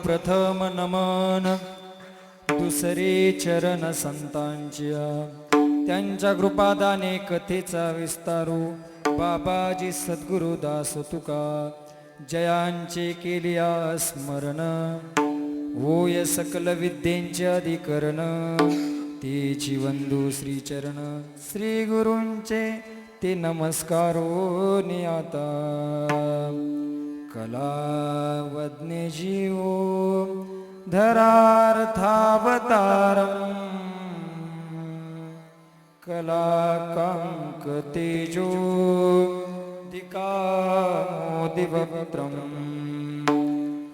प्रथम नमन दुसरे चरण संतांच्या, त्यांच्या कृपादाने कथेचा विस्तारू बाबाजी सद्गुरु दास तुका, जयांचे केलिया स्मरण होय सकल विद्येंचे अधिकरण, तेची वंदू श्रीचरण श्री गुरूंचे ते नमस्कारो आता. कलावज्ञ जीवो धरार्थावतारम् कलाकांकतेजो दिकामोदिवक्त्रम्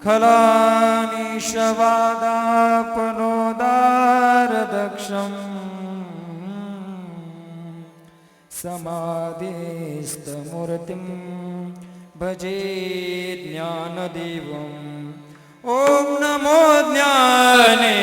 खलानिशवादापनोदारदक्षम् समाधिस्थमूर्तिं भजे ज्ञानदेवम्. ॐ नमो ज्ञानेश्वराय.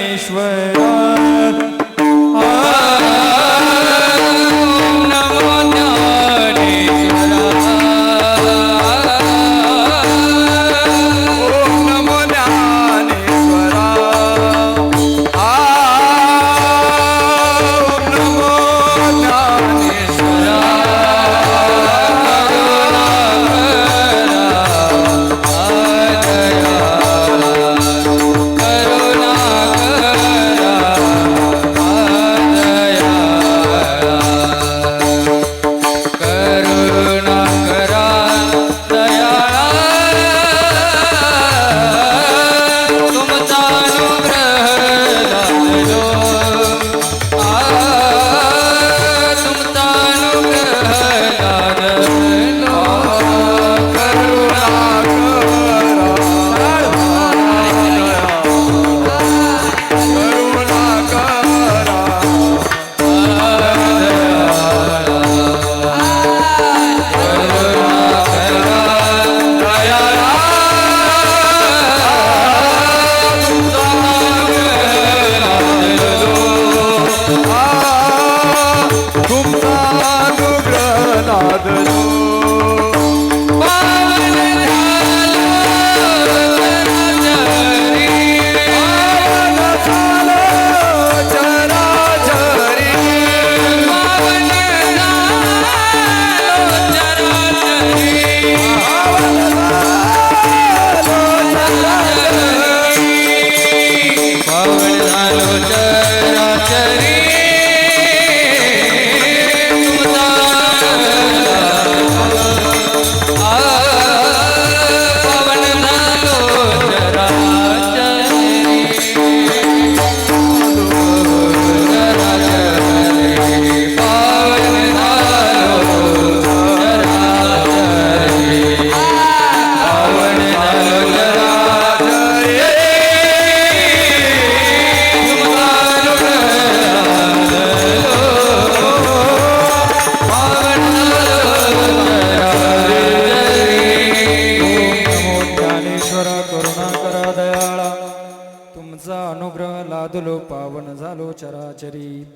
लादलो पावन झालो चराचरी.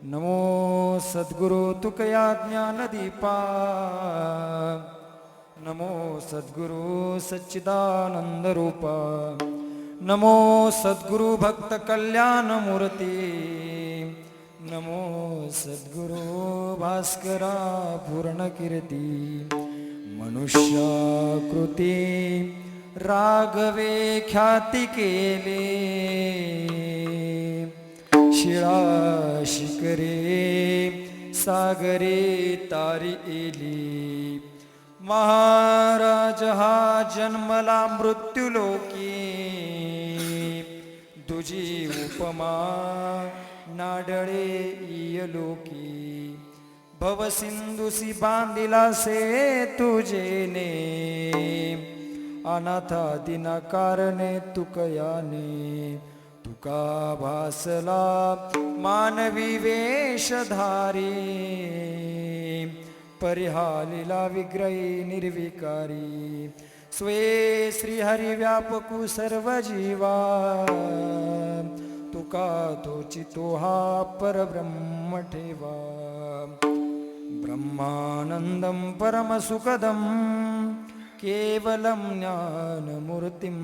नमो सद्गुरु तुकया ज्ञानदीपा, नमो सद्गुरु सच्चिदानंद रूपा, नमो सद्गुरु भक्त कल्याण मूर्ती, नमो सद्गुरु भास्करा पूर्ण कीर्ती. मनुष्याकृती राघवे ख्याती केले, शिळा शिखरे सागरे तारी एली. महाराज हा जन्मला मृत्युलोकी, तुझी उपमा नाडळे इयलोकी. भवसिंधुसी बांधिला से तुझेने, अनाथा दिना कारणे तुकयाने. तुका भासला मानवी वेशधारी, परिहालिला विग्रही निर्विकारी. स्वे श्रीहरी व्यापकू सर्व जीवा, तुका तोची तो हा परब्रह्म ठेवा. ब्रह्मानंदं परमसुखदं केवलं ज्ञानमूर्तिं,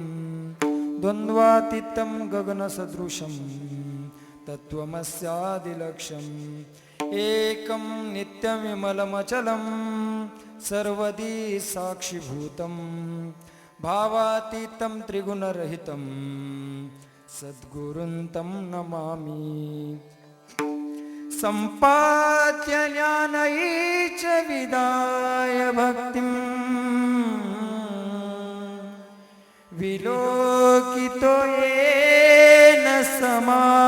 द्वन्द्वातीतं गगनसदृशं तत्त्वमस्यादिलक्ष्यम् एकं नित्यविमलमचलं सर्वदी साक्षिभूतं भावातीतं त्रिगुणरहितं सद्गुरुं तं नमामि। सम्पाद्य ज्ञानैच विदाय भक्तिं विलोकितो येन समाधिराजः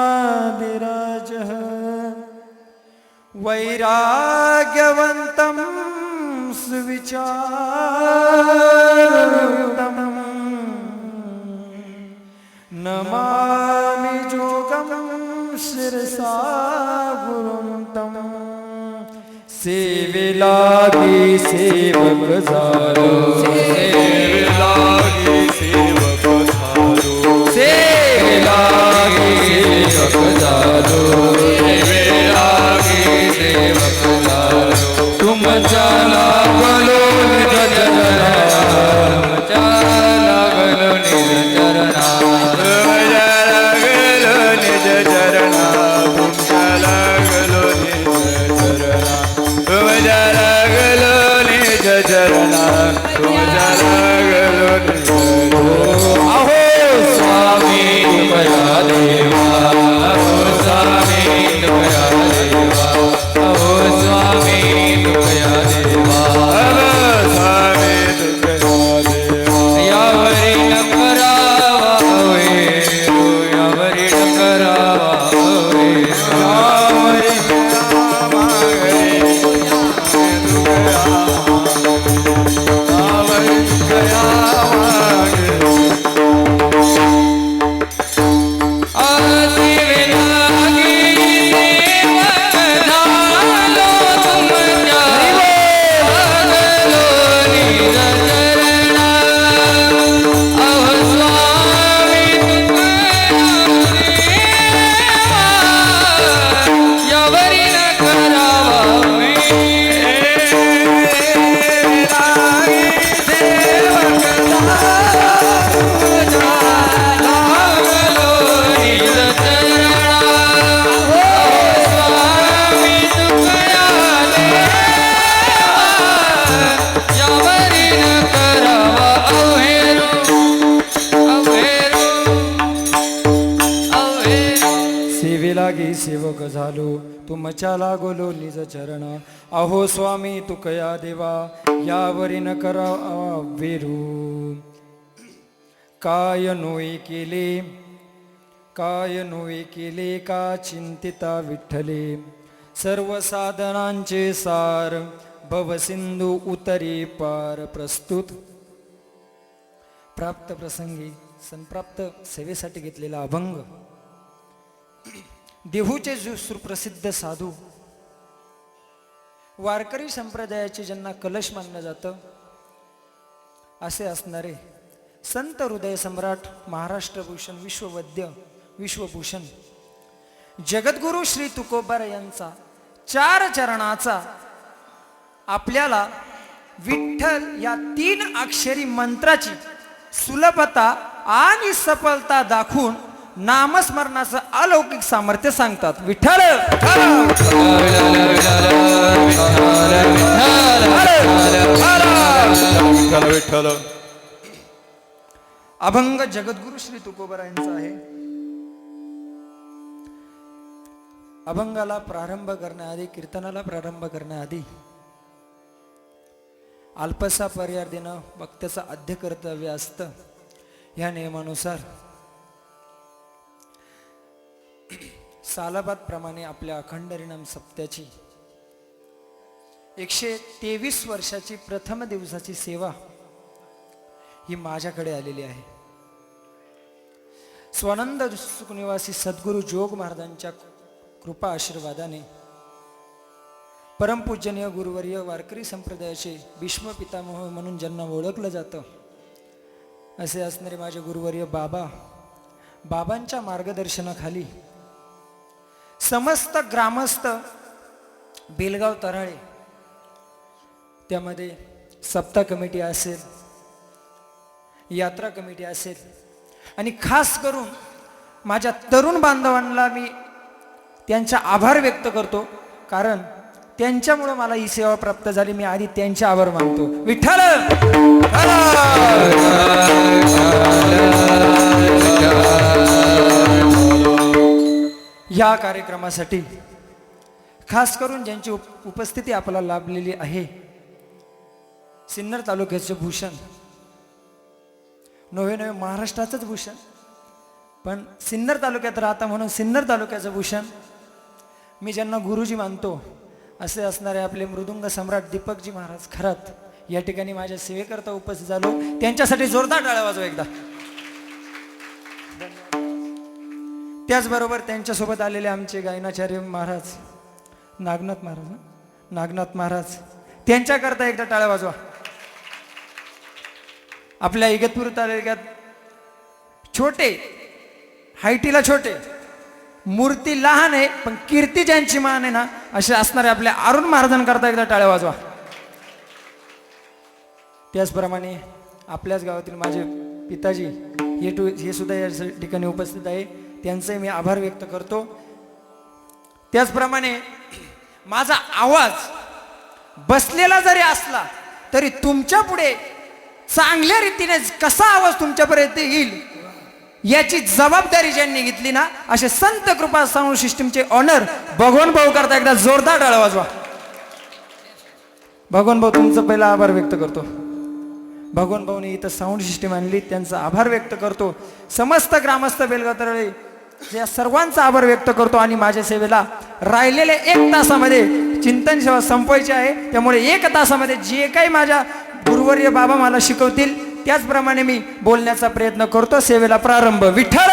वैराग्यवन्तं सुविचारयुक्तं नमामि जोगं शिरसा गुरुं तं। सेवे लागी सेवक झालो, सेवे लागी सेवक झालो, सेवे लागी सेवक झालो, सेवे लागी सेवक झालो। तुमच्या लागलो निज चरणा, तुमच्या लागलो निज चरणा, तुमच्या लागलो निज चरणा, तुमच्या लागलो निज चरणा, तुमच्या लागलो निज चरणा, तुमच्या लागलो निज चरणा। अहो स्वामी कृपया देवा, अहो स्वामी कृपया देवा, अहो स्वामी कृपया देवा, अहो स्वामी कृपया देवा। यावरी न करावा वेरू, यावरी न करावा वेरू, यावरी न करावा वेरू, यावरी न करावा वेरू। लागी सेवक झालो, तुमच्या लागलो निज चरण। अहो स्वामी तुकया देवा, यावरी न करा वेरू। काय नोई केले, काय नोई केले का चिंतिता विठ्ठले, सर्व साधनांचे सार भवसिंधू उतरी पार। प्रस्तुत प्राप्त प्रसंगी संप्राप्त सेवेसाठी घेतलेला अभंग देहूचे सुप्रसिद्ध साधू वारकरी संप्रदायाचे ज्यांना कलश मानलं जातं असे असणारे संत हृदय सम्राट महाराष्ट्रभूषण विश्ववद्य विश्वभूषण जगद्गुरु श्री तुकोबार यांचा 4 चरणाचा आपल्याला विठ्ठल या 3 अक्षरी मंत्राची सुलभता आणि सफलता दाखवून नामस्मरणाचं अलौकिक सामर्थ्य सांगतात। विठ्ठल विठ्ठल। अभंग जगद्गुरु श्री तुकोबार यांचा आहे। अभंगाला प्रारंभ करण्याआधी, कीर्तनाला प्रारंभ करण्याआधी अल्पसा पर्याय देणं भक्ताचं आद्य कर्तव्य असतं। या नियमानुसार सालाबाद प्रमाणे आपल्या अखंड हरिनाम सप्त्याची 123 वर्षाची प्रथम दिवसाची सेवा ही माझ्याकडे आलेली आहे। स्वानंद सुखनिवासी सद्गुरु जोग महाराजांच्या कृपा आशीर्वादाने परमपूजनीय गुरुवर्य वारकरी संप्रदायाचे भीष्म पितामह म्हणून ज्यांना ओळखलं जातं असे असणारे माझे गुरुवर्य बाबांच्या मार्गदर्शनाखाली समस्त ग्रामस्थ बेलगाव तराळे, त्यामध्ये सप्ताह कमिटी असेल, यात्रा कमिटी असेल, आणि खास करून माझ्या तरुण बांधवांना मी त्यांचा आभार व्यक्त करतो, कारण त्यांच्यामुळं मला ही सेवा प्राप्त झाली. मी आधी त्यांचे आभार मानतो. विठ्ठल या कार्यक्रमासाठी खास करून ज्यांची उपस्थिती आपल्याला लाभलेली आहे, सिन्नर तालुक्याचे भूषण, नव्हे नव्हे महाराष्ट्राचंच भूषण, पण सिन्नर तालुक्यात राहता म्हणून सिन्नर तालुक्याचं भूषण, मी ज्यांना गुरुजी मानतो असे असणारे आपले मृदुंग सम्राट दीपकजी महाराज खरात या ठिकाणी माझ्या सेवेकरता उपस्थित झालो. त्यांच्यासाठी जोरदार टाळ्या वाजवा एकदा. त्याचबरोबर त्यांच्यासोबत आलेले आमचे गायनाचार्य महाराज नागनाथ महाराज, त्यांच्याकरता एकदा टाळ्या वाजवा. आपल्या इगतपूर तालुक्यात छोटे, हायटीला छोटे, मूर्ती लहान आहे पण कीर्ती ज्यांची मान आहे ना, असे असणारे आपल्या अरुण महाराजांकरता एकदा टाळ्या वाजवा. त्याचप्रमाणे आपल्याच गावातील माझे पिताजी हे सुद्धा या ठिकाणी उपस्थित आहे, त्यांचे मी आभार व्यक्त करतो. त्याचप्रमाणे माझा आवाज बसलेला जरी असला तरी तुमच्या पुढे चांगल्या रीतीने कसा आवाज तुमच्यापर्यंत येईल याची जबाबदारी ज्यांनी घेतली ना, असे संत कृपा साऊंड सिस्टीमचे ऑनर भगवान भाऊ करता एकदा जोरदार टाळ्या वाजवा. भगवान भाऊ तुमचं पहिला आभार व्यक्त करतो. भगवान भाऊने इथं साऊंड सिस्टीम आणली, त्यांचा आभार व्यक्त करतो. समस्त ग्रामस्थ बेलगातरळे या सर्वांचा आभार व्यक्त करतो. आणि माझ्या सेवेला राहिलेल्या 1 तासामध्ये चिंतन सेवा संपवायची आहे, त्यामुळे 1 तासामध्ये जे काही माझ्या गुरुवर्य बाबा मला शिकवतील त्याचप्रमाणे मी बोलण्याचा प्रयत्न करतो. सेवेला प्रारंभ. विठ्ठल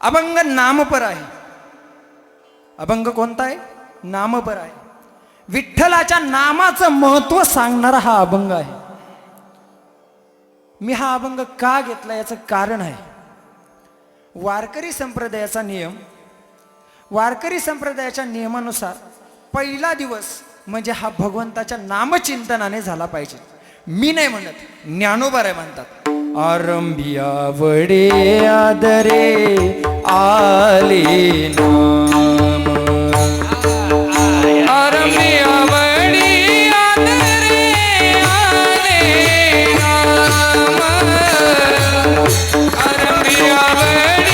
अभंग नामपर आहे. अभंग कोणता आहे? नामपर आहे. विठ्ठलाच्या नामाचं महत्व सांगणारा हा अभंग आहे. मी हा अभंग का घेतला याचं कारण आहे, वारकरी संप्रदायाचा नियम. वारकरी संप्रदायाच्या नियमानुसार पहिला दिवस म्हणजे हा भगवंताच्या नामचिंतनाने झाला पाहिजे. मी नाही म्हणत, ज्ञानोबा म्हणतात. आरंभिया वडे आदरे आले नाम, आरंभिया वडे आदरे आले नाम, आरंभिया वडे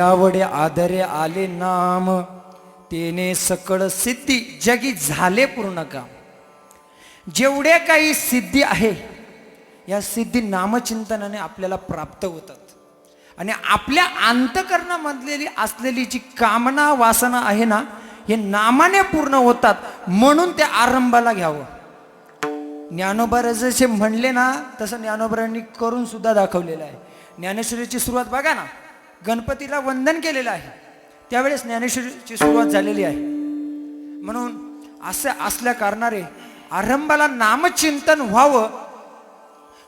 आवडे आदरे आले नाम, तेने सकळ सिद्धी जगी झाले पूर्ण काम. जेवढे काही सिद्धी आहे या सिद्धी नामचिंतनाने आपल्याला प्राप्त होतात. आणि आपल्या अंतकरणामधलेली असलेली जी कामना वासना आहे ना, हे नामाने पूर्ण होतात. म्हणून त्या आरंभाला घ्यावं. ज्ञानोबा जसे म्हणले ना तसं ज्ञानोबांनी करून सुद्धा दाखवलेलं आहे. ज्ञानेश्वरीची सुरुवात बघा ना, गणपतीला वंदन केलेलं आहे, त्यावेळेस ज्ञानेश्वरीची सुरुवात झालेली आहे. म्हणून असे असल्या कारणाने आरंभाला नामचिंतन व्हावं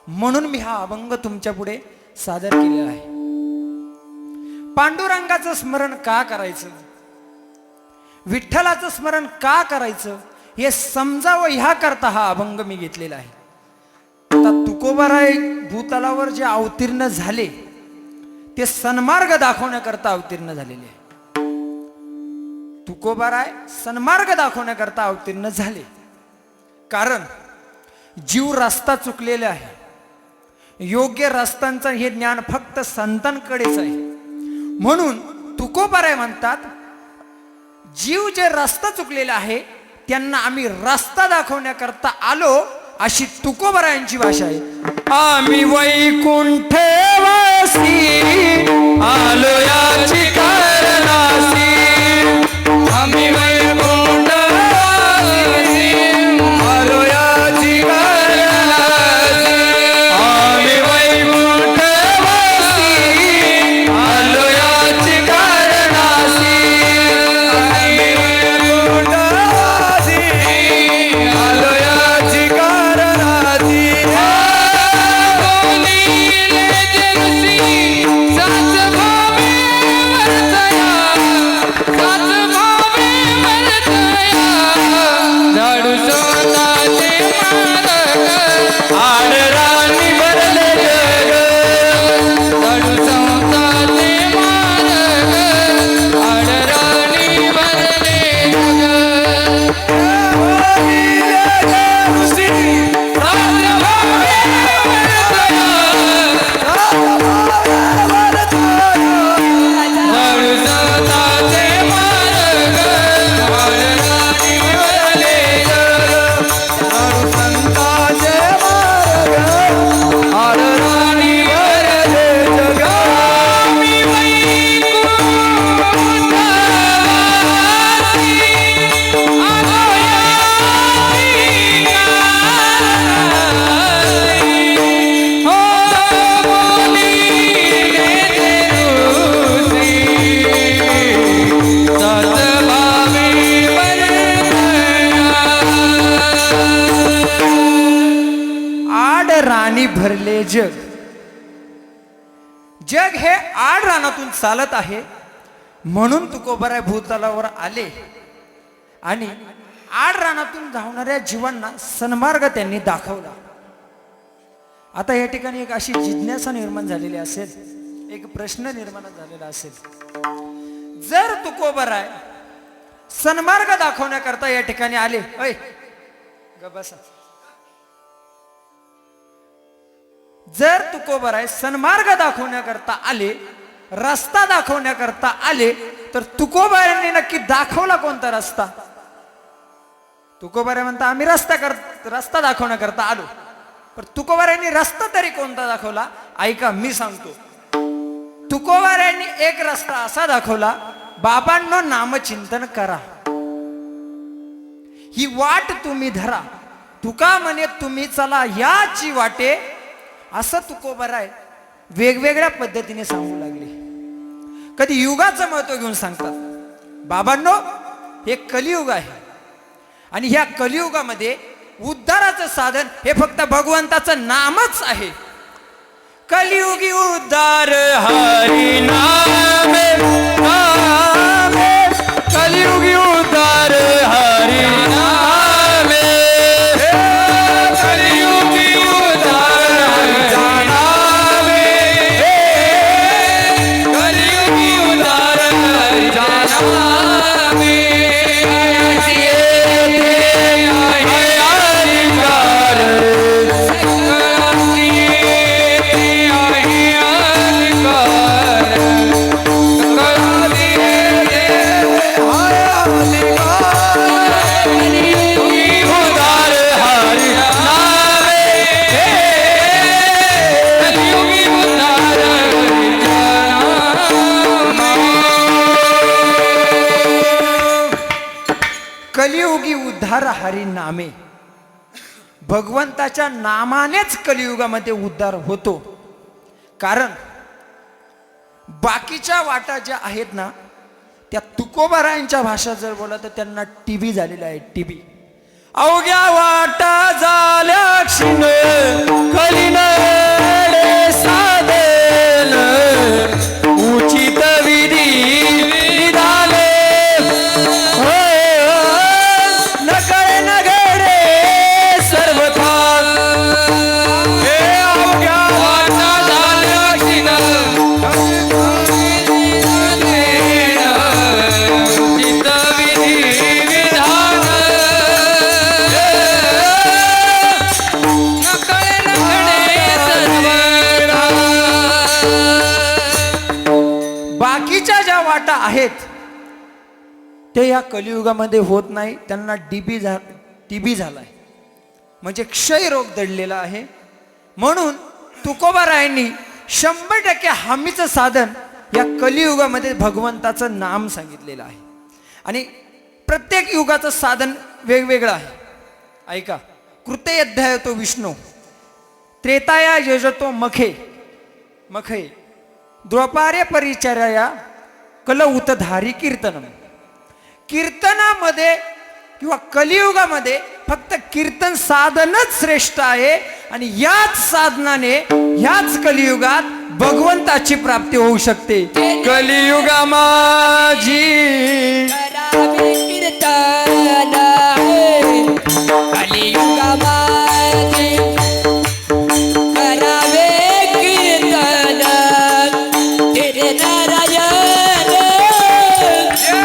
म्हणून मी हा अभंग तुमच्या पुढे सादर केलेला आहे. पांडुरंगाचं स्मरण का करायचं, विठ्ठलाचं स्मरण का करायचं हे समजावं ह्या करता हा अभंग मी घेतलेला आहे. आता तुकोबाराय भूतलावर जे अवतीर्ण झाले ते सन्मार्ग दाखवण्याकरता अवतीर्ण झालेले आहे. तुकोबाराय सन्मार्ग दाखवण्याकरता अवतीर्ण झाले. कारण जीव रस्ता चुकलेला आहे. योग्य रस्त्यांचं हे ज्ञान फक्त संतांकडेच आहे. म्हणून तुकोबाराय म्हणतात, जीव जे रस्ता चुकलेला आहे त्यांना आम्ही रस्ता दाखवण्याकरता आलो, अशी तुकोबारायांची भाषा आहे. आम्ही वैकुंठवासी आलो याची कारणासी, आम्ही वैकुंठवासी आलो याची कारणासी, आम्ही वैकुंठवासी आलो याची कारणासी, आम्ही वैकुंठवासी आलो याची कारणासी. भरले जग, जग हे आड रानातून चालत आहे. म्हणून तुकोबाराय भूतलावर आले आणि आड रानातून धावणाऱ्या जीवांना सन्मार्ग त्यांनी दाखवला. आता या ठिकाणी एक अशी जिज्ञासा निर्माण झालेली असेल, एक प्रश्न निर्माण झालेला असेल, जर तुकोबाराय सन्मार्ग दाखवण्याकरता या ठिकाणी आले, ऐ ग बसा, जर तुकोबाराय सन्मार्ग दाखवण्याकरता आले, रस्ता दाखवण्याकरता आले, तर तुकोबारायांनी नक्की दाखवला कोणता रस्ता? तुकोबाराय म्हणता आम्ही रस्ता दाखवण्याकरता आलो. पण तुकोबारायांनी रस्ता तरी कोणता दाखवला? ऐका, मी सांगतो. तुकोबारायांनी एक रस्ता असा दाखवला, बाबांनो नामचिंतन करा, ही वाट तुम्ही धरा, तुका म्हणे तुम्ही चला याची वाटे, असं तुकोबाराय वेगवेगळ्या पद्धतीने सांगू लागले. कधी युगाचं महत्व घेऊन सांगतात, बाबांनो हे कलियुग आहे आणि ह्या कलियुगामध्ये उद्धाराचं साधन हे फक्त भगवंताचं नामच आहे. कलियुगी उद्धार हरी नामे, नामे कलियुगी उद्धार हरी नामे, कलियुगी उद्धार हरी नामे, कलियुगी उद्धार हरी नामे. कलियुगी उद्धार हरी नामे, भगवंताच्या नामानेच कलियुगामध्ये उद्धार होतो. कारण बाकीच्या वाटा ज्या आहेत ना, त्या तुकोबारायांच्या भाषा जर बोला तर त्यांना टीबी झालेला आहे, टीबी. अवघ्या वाटा झाल्या क्षीण, कलिन साधन, उचित विधी निधाने, नकळे नगडे सर्वथा, वाटा आहेत ते या कलियुगामध्ये होत नाही. त्यांना टीबी झालाय, म्हणजे क्षयरोग दडलेला आहे. म्हणून तुकोबारायांनी 100% हमीचं साधन या कलियुगामध्ये भगवंताचं नाम सांगितलेलं आहे. आणि प्रत्येक युगाचं साधन वेगवेगळं आहे. ऐका, कृते अध्याय तो विष्णू, त्रेताया यजतो मखे द्वापारे परिचर्या कल उतधारी कीर्तनम. कीर्तनामध्ये किंवा कलियुगामध्ये फक्त कीर्तन साधनच श्रेष्ठ आहे. आणि याच साधनाने ह्याच कलियुगात भगवंताची प्राप्ती होऊ शकते. कलियुगा माझी करावे कीर्तन कलियुगा माझी करावे कीर्तन तेरे नारायण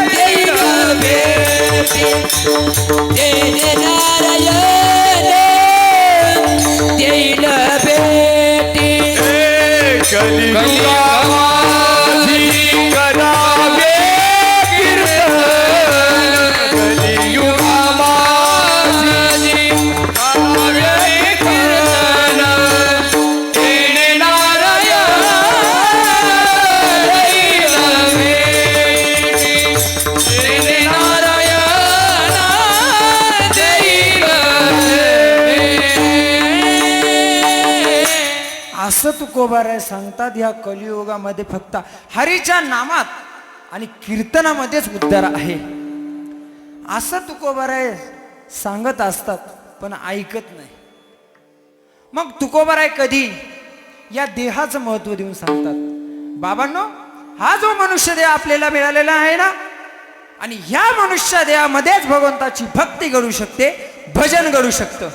देव बेटी तेरे नारायण देव बेटी कलियुगा माझी करावे कीर्तन, कलियुगा माझी करावे कीर्तन, तेने नारायण देव बेटी, तेने नारायण देव बेटी. असं तुकोबाराय सांगतात. या कलियुगामध्ये फक्त हरीच्या नामात आणि कीर्तनामध्येच उद्धार आहे, असं तुकोबाराय सांगत असतात, पण ऐकत नाही. मग तुकोबाराय कधी या देहाचं महत्व देऊन सांगतात, बाबांनो, हा जो मनुष्य देह आपल्याला मिळालेला आहे ना, आणि ह्या मनुष्य देहामध्येच भगवंताची भक्ती घडू शकते, भजन घडू शकतं.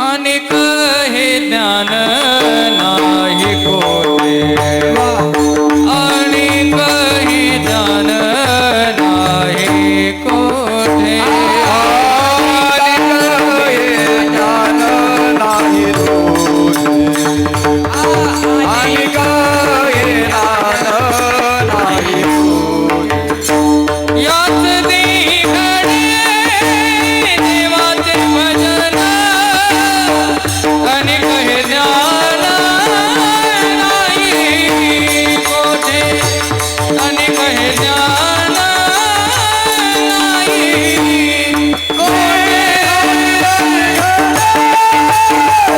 अनेक हे ज्ञान नाही कोठे, अनेक हे ज्ञान नाही कोठे, अनेक हे ज्ञान नाही कोठे, अनेक हे ज्ञान नाही कोठे. याच देहाने देवाचे भजन, अनेक हे ज्ञान नाही कोठे, अनेक हे ज्ञान नाही कोठे.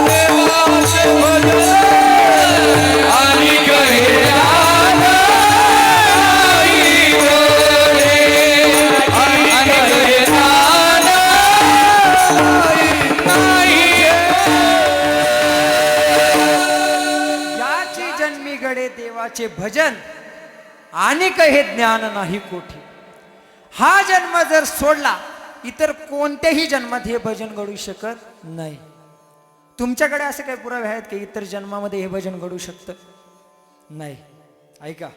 देवाचे भजन, अनेक हे ज्ञान नाही कोठे, अनेक हे ज्ञान नाही. याची जन्मी गडे देवाचे भजन, आणि हे ज्ञान नाही कोठी. हा जन्म जर सोडला, इतर कोणत्याही जन्मात हे भजन घडू शकत नाही. तुमच्याकडे असे काही पुरावे आहेत की इतर जन्मामध्ये हे भजन घडू शकतं? नाही. ऐका,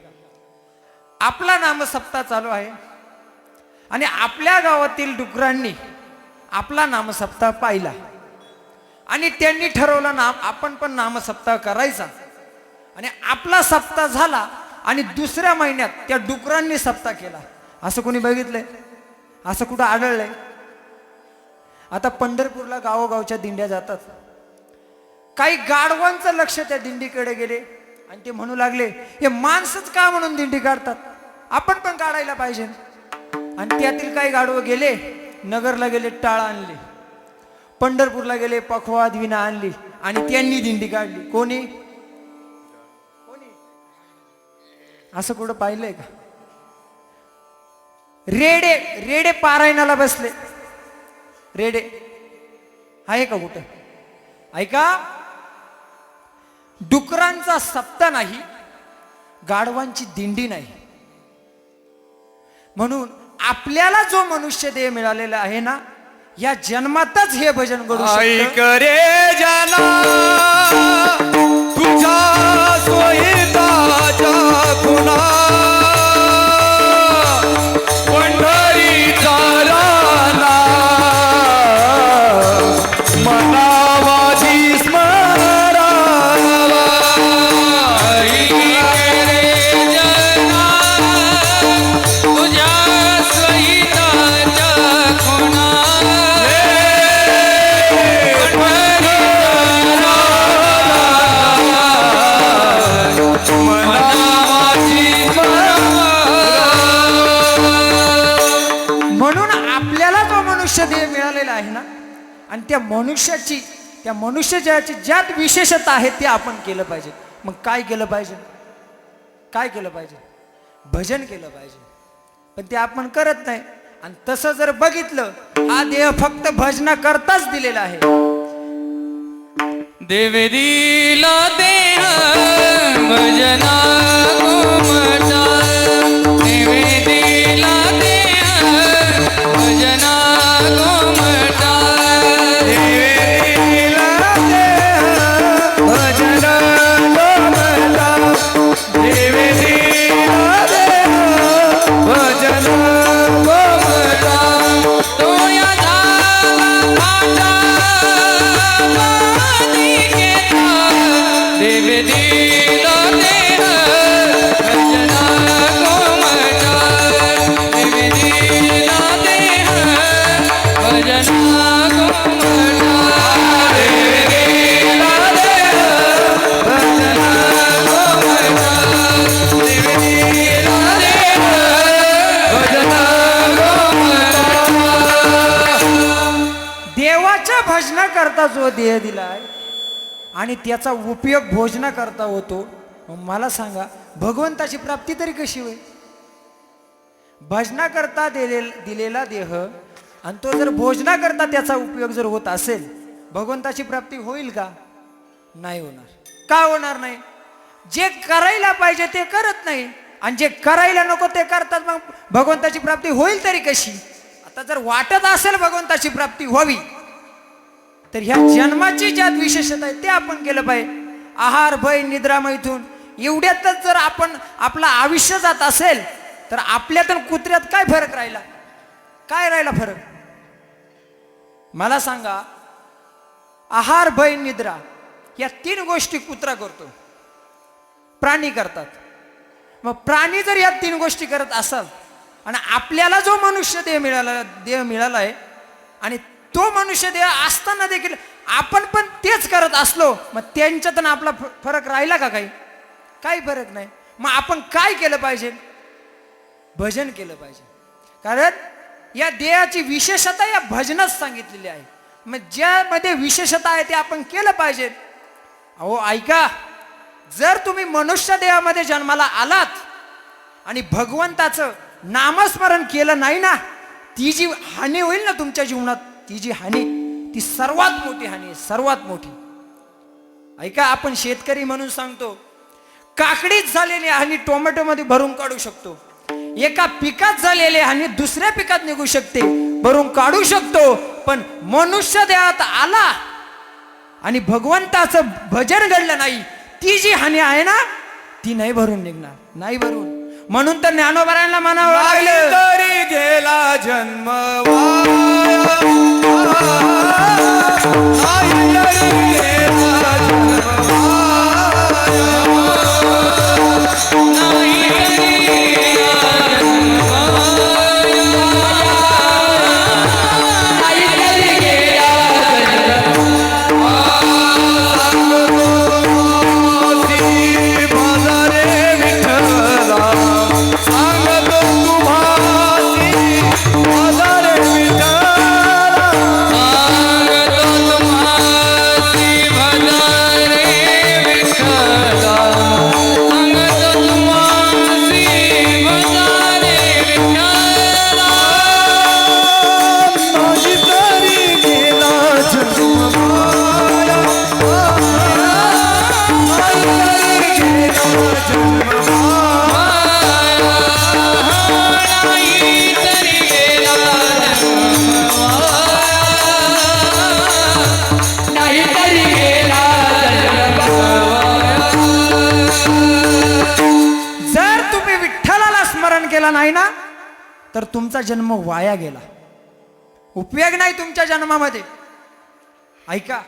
आपला नामसप्ताह चालू आहे आणि आपल्या गावातील डुकरांनी आपला नामसप्ताह पाहिला आणि त्यांनी ठरवलं ना आपण पण नामसप्ताह करायचा. आणि आपला सप्ताह झाला आणि दुसऱ्या महिन्यात त्या डुकरांनी सप्ताह केला. असं कोणी बघितलंय? असं कुठं आढळलंय? आता पंढरपूरला गावोगावच्या दिंड्या जातात. काही गाढवांचं लक्ष त्या दिंडीकडे गेले आणि ते म्हणू लागले, हे माणसंच का म्हणून दिंडी काढतात, आपण पण काढायला पाहिजे. आणि त्यातील काही गाढवं गेले, नगरला गेले, टाळा आणले, पंढरपूरला गेले, पखवाद विना आणली आणि त्यांनी दिंडी काढली. कोणी असं कुठं पाहिलंय का? रेडे पारायणाला बसले. रेडे आहे का कुठं? ऐका, डुकरांचा सप्ताह नाही, गाढवांची दिंडी नाही. म्हणून आपल्याला जो मनुष्य देह मिळालेला आहे ना, या जन्मातच हे भजन घडू शकतं. ऐक रे जना तुझ्या सोयीताच्या खुणा, पंढरीचा राना मनावाची स्मरावा. ऐक रे जना देह मिळालेला आहे ना, आणि त्या मनुष्याची ज्यात विशेषता आहे ते आपण केलं पाहिजे. मग काय केलं पाहिजे? काय केलं पाहिजे? भजन केलं पाहिजे. पण ते आपण करत नाही. आणि तसं जर बघितलं, हा देह फक्त भजना करताच दिलेला आहे. देव दिला देह भजना गोमटा, देव दिला देह भजना गोमटा, देव दिला देह भजना गोमटा, देव दिला देह भजना गोमटा. तो या झाला फाटा देव दिला देह भजना गोमटा, देव दिला देह भजना गोमटा, देव दिला देह भजना गोमटा, देव दिला देह भजना गोमटा. देवाच्या भजना करता जो देह दिलाय आणि त्याचा उपयोग भोजना करता होतो, मग मला सांगा भगवंताची प्राप्ती तरी कशी होईल? भजना करता दिलेला देह आणि तो जर भोजना करता त्याचा उपयोग जर होत असेल, भगवंताची प्राप्ती होईल का? नाही होणार. का होणार नाही? जे करायला पाहिजे ते करत नाही, आणि जे करायला नको ते करतात. मग भगवंताची प्राप्ती होईल तरी कशी? आता जर वाटत असेल भगवंताची प्राप्ती व्हावी, तर ह्या जन्माची ज्यात विशेषता आहे ते आपण केलं पाहिजे. आहार, भय, निद्रा, मैथून एवढ्यातच जर आपण आपलं आयुष्य जात असेल, तर आपल्यात आणि कुत्र्यात काय फरक राहिला? काय राहिला फरक? मला सांगा. आहार, भय, निद्रा या 3 गोष्टी कुत्रा करतो, प्राणी करतात. मग प्राणी जर या 3 गोष्टी करत असाल, आणि आपल्याला जो मनुष्य देह मिळाला आहे, आणि तो मनुष्य देह असताना देखील आपण पण तेच करत असलो, मग त्यांच्यात आपला फरक राहिला का? काही फरक नाही. मग आपण काय केलं पाहिजे? भजन केलं पाहिजे. कारण या देहाची विशेषता या भजनात सांगितलेली आहे. मग ज्यामध्ये विशेषता आहे ते आपण केलं पाहिजे. अहो ऐका, जर तुम्ही मनुष्य देहामध्ये जन्माला आलात आणि भगवंताचं नामस्मरण केलं नाही ना, ती जी हानी होईल ना तुमच्या जीवनात, ती जी हानी, ती सर्वात मोठी हानी आहे, सर्वात मोठी. ऐका, आपण शेतकरी म्हणून सांगतो, काकडीत झालेली हानी टोमॅटो मध्ये भरून काढू शकतो. एका पिकात झालेली हानी दुसऱ्या पिकात निघू शकते, भरून काढू शकतो. पण मनुष्य देहात आला आणि भगवंताचं भजन घडलं नाही, ती जी हानी आहे ना, ती नाही भरून निघणार, नाही भरून. म्हणून तर ज्ञानोबारायांना म्हणावं लागलं, तरी गेला जन्म वाया, नाही तरी गेला जन्म वाया, नाही तरी गेला जन्म वाया, नाही तरी गेला जन्म वाया. माझा रे विठ्ठला सांगतो तुम्हासी, माझा रे विठ्ठला सांगतो तुम्हासी, माझा रे विठ्ठला सांगतो तुम्हासी, माझा रे विठ्ठला. माझी तरी गेला जन्म वाया, माझी तरी गेला जन्म वाया, नाही तरी गेला जन्म वाया, नाही तरी गेला जन्म वाया. जर तुम्ही विठ्ठलाला स्मरण केला नाही ना, तर तुमचा जन्म वाया गेला, उपयोग नाही तुमच्या जन्मामध्ये. ऐका,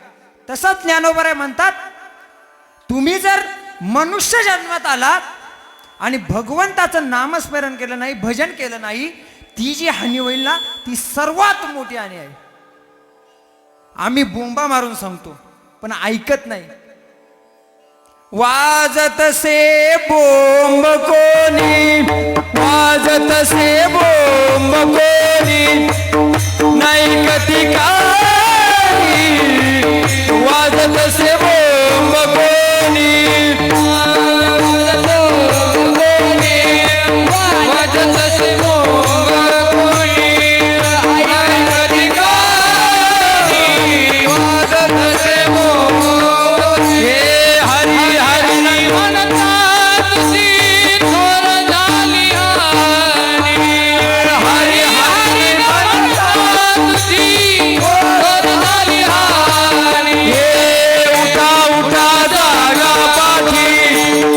तसंच ज्ञानोबा म्हणतात, तुम्ही जर मनुष्य जन्मात आलात आणि भगवंताचं नामस्मरण केलं नाही, भजन केलं नाही, ती जी हानी होईल ना, ती सर्वात मोठी हानी आहे. आम्ही बोंबा मारून सांगतो, पण ऐकत नाही. वाजत से बोंब कोणी, वाजत से बोंब कोणी, नाही कधी काही वाजत से बोंब कोणी वाजत से बोंब कोणी नाही कधी काही वाजत से बोंब हे हरी हरी म्हणता तुझी थोर झाली हानी हरी हरी म्हणता तुझी थोर झाली हानी हे उठा उठा जागा पाठी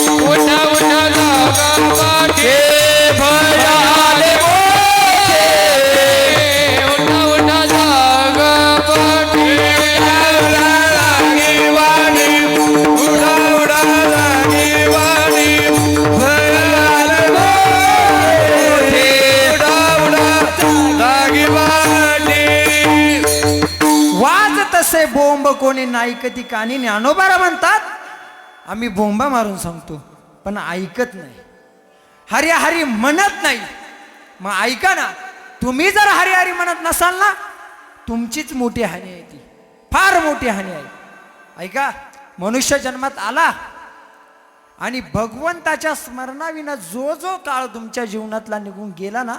उठा उठा जागा पाठी हे भयाले मोठे उठा उठा जागा पाठी उडा लागी वाणी उडा उडा लागी वाणी भयाले मोठे उडा उडा लागी वाणी वाज तसे बोंब कोणी नाही कधी कानी. ज्ञानोबारा म्हणतात आम्ही बोंबा मारून सांगतो पण ऐकत नाही, हरी हरी म्हणत नाही. मग ऐका ना, तुम्ही जर हरी हरी म्हणत नसाल ना, तुमचीच मोठी हानी आहे, ती फार मोठी हानी आहे. ऐका, मनुष्य जन्मात आला आणि भगवंताच्या स्मरणाविना जो जो काळ तुमच्या जीवनातला निघून गेला ना,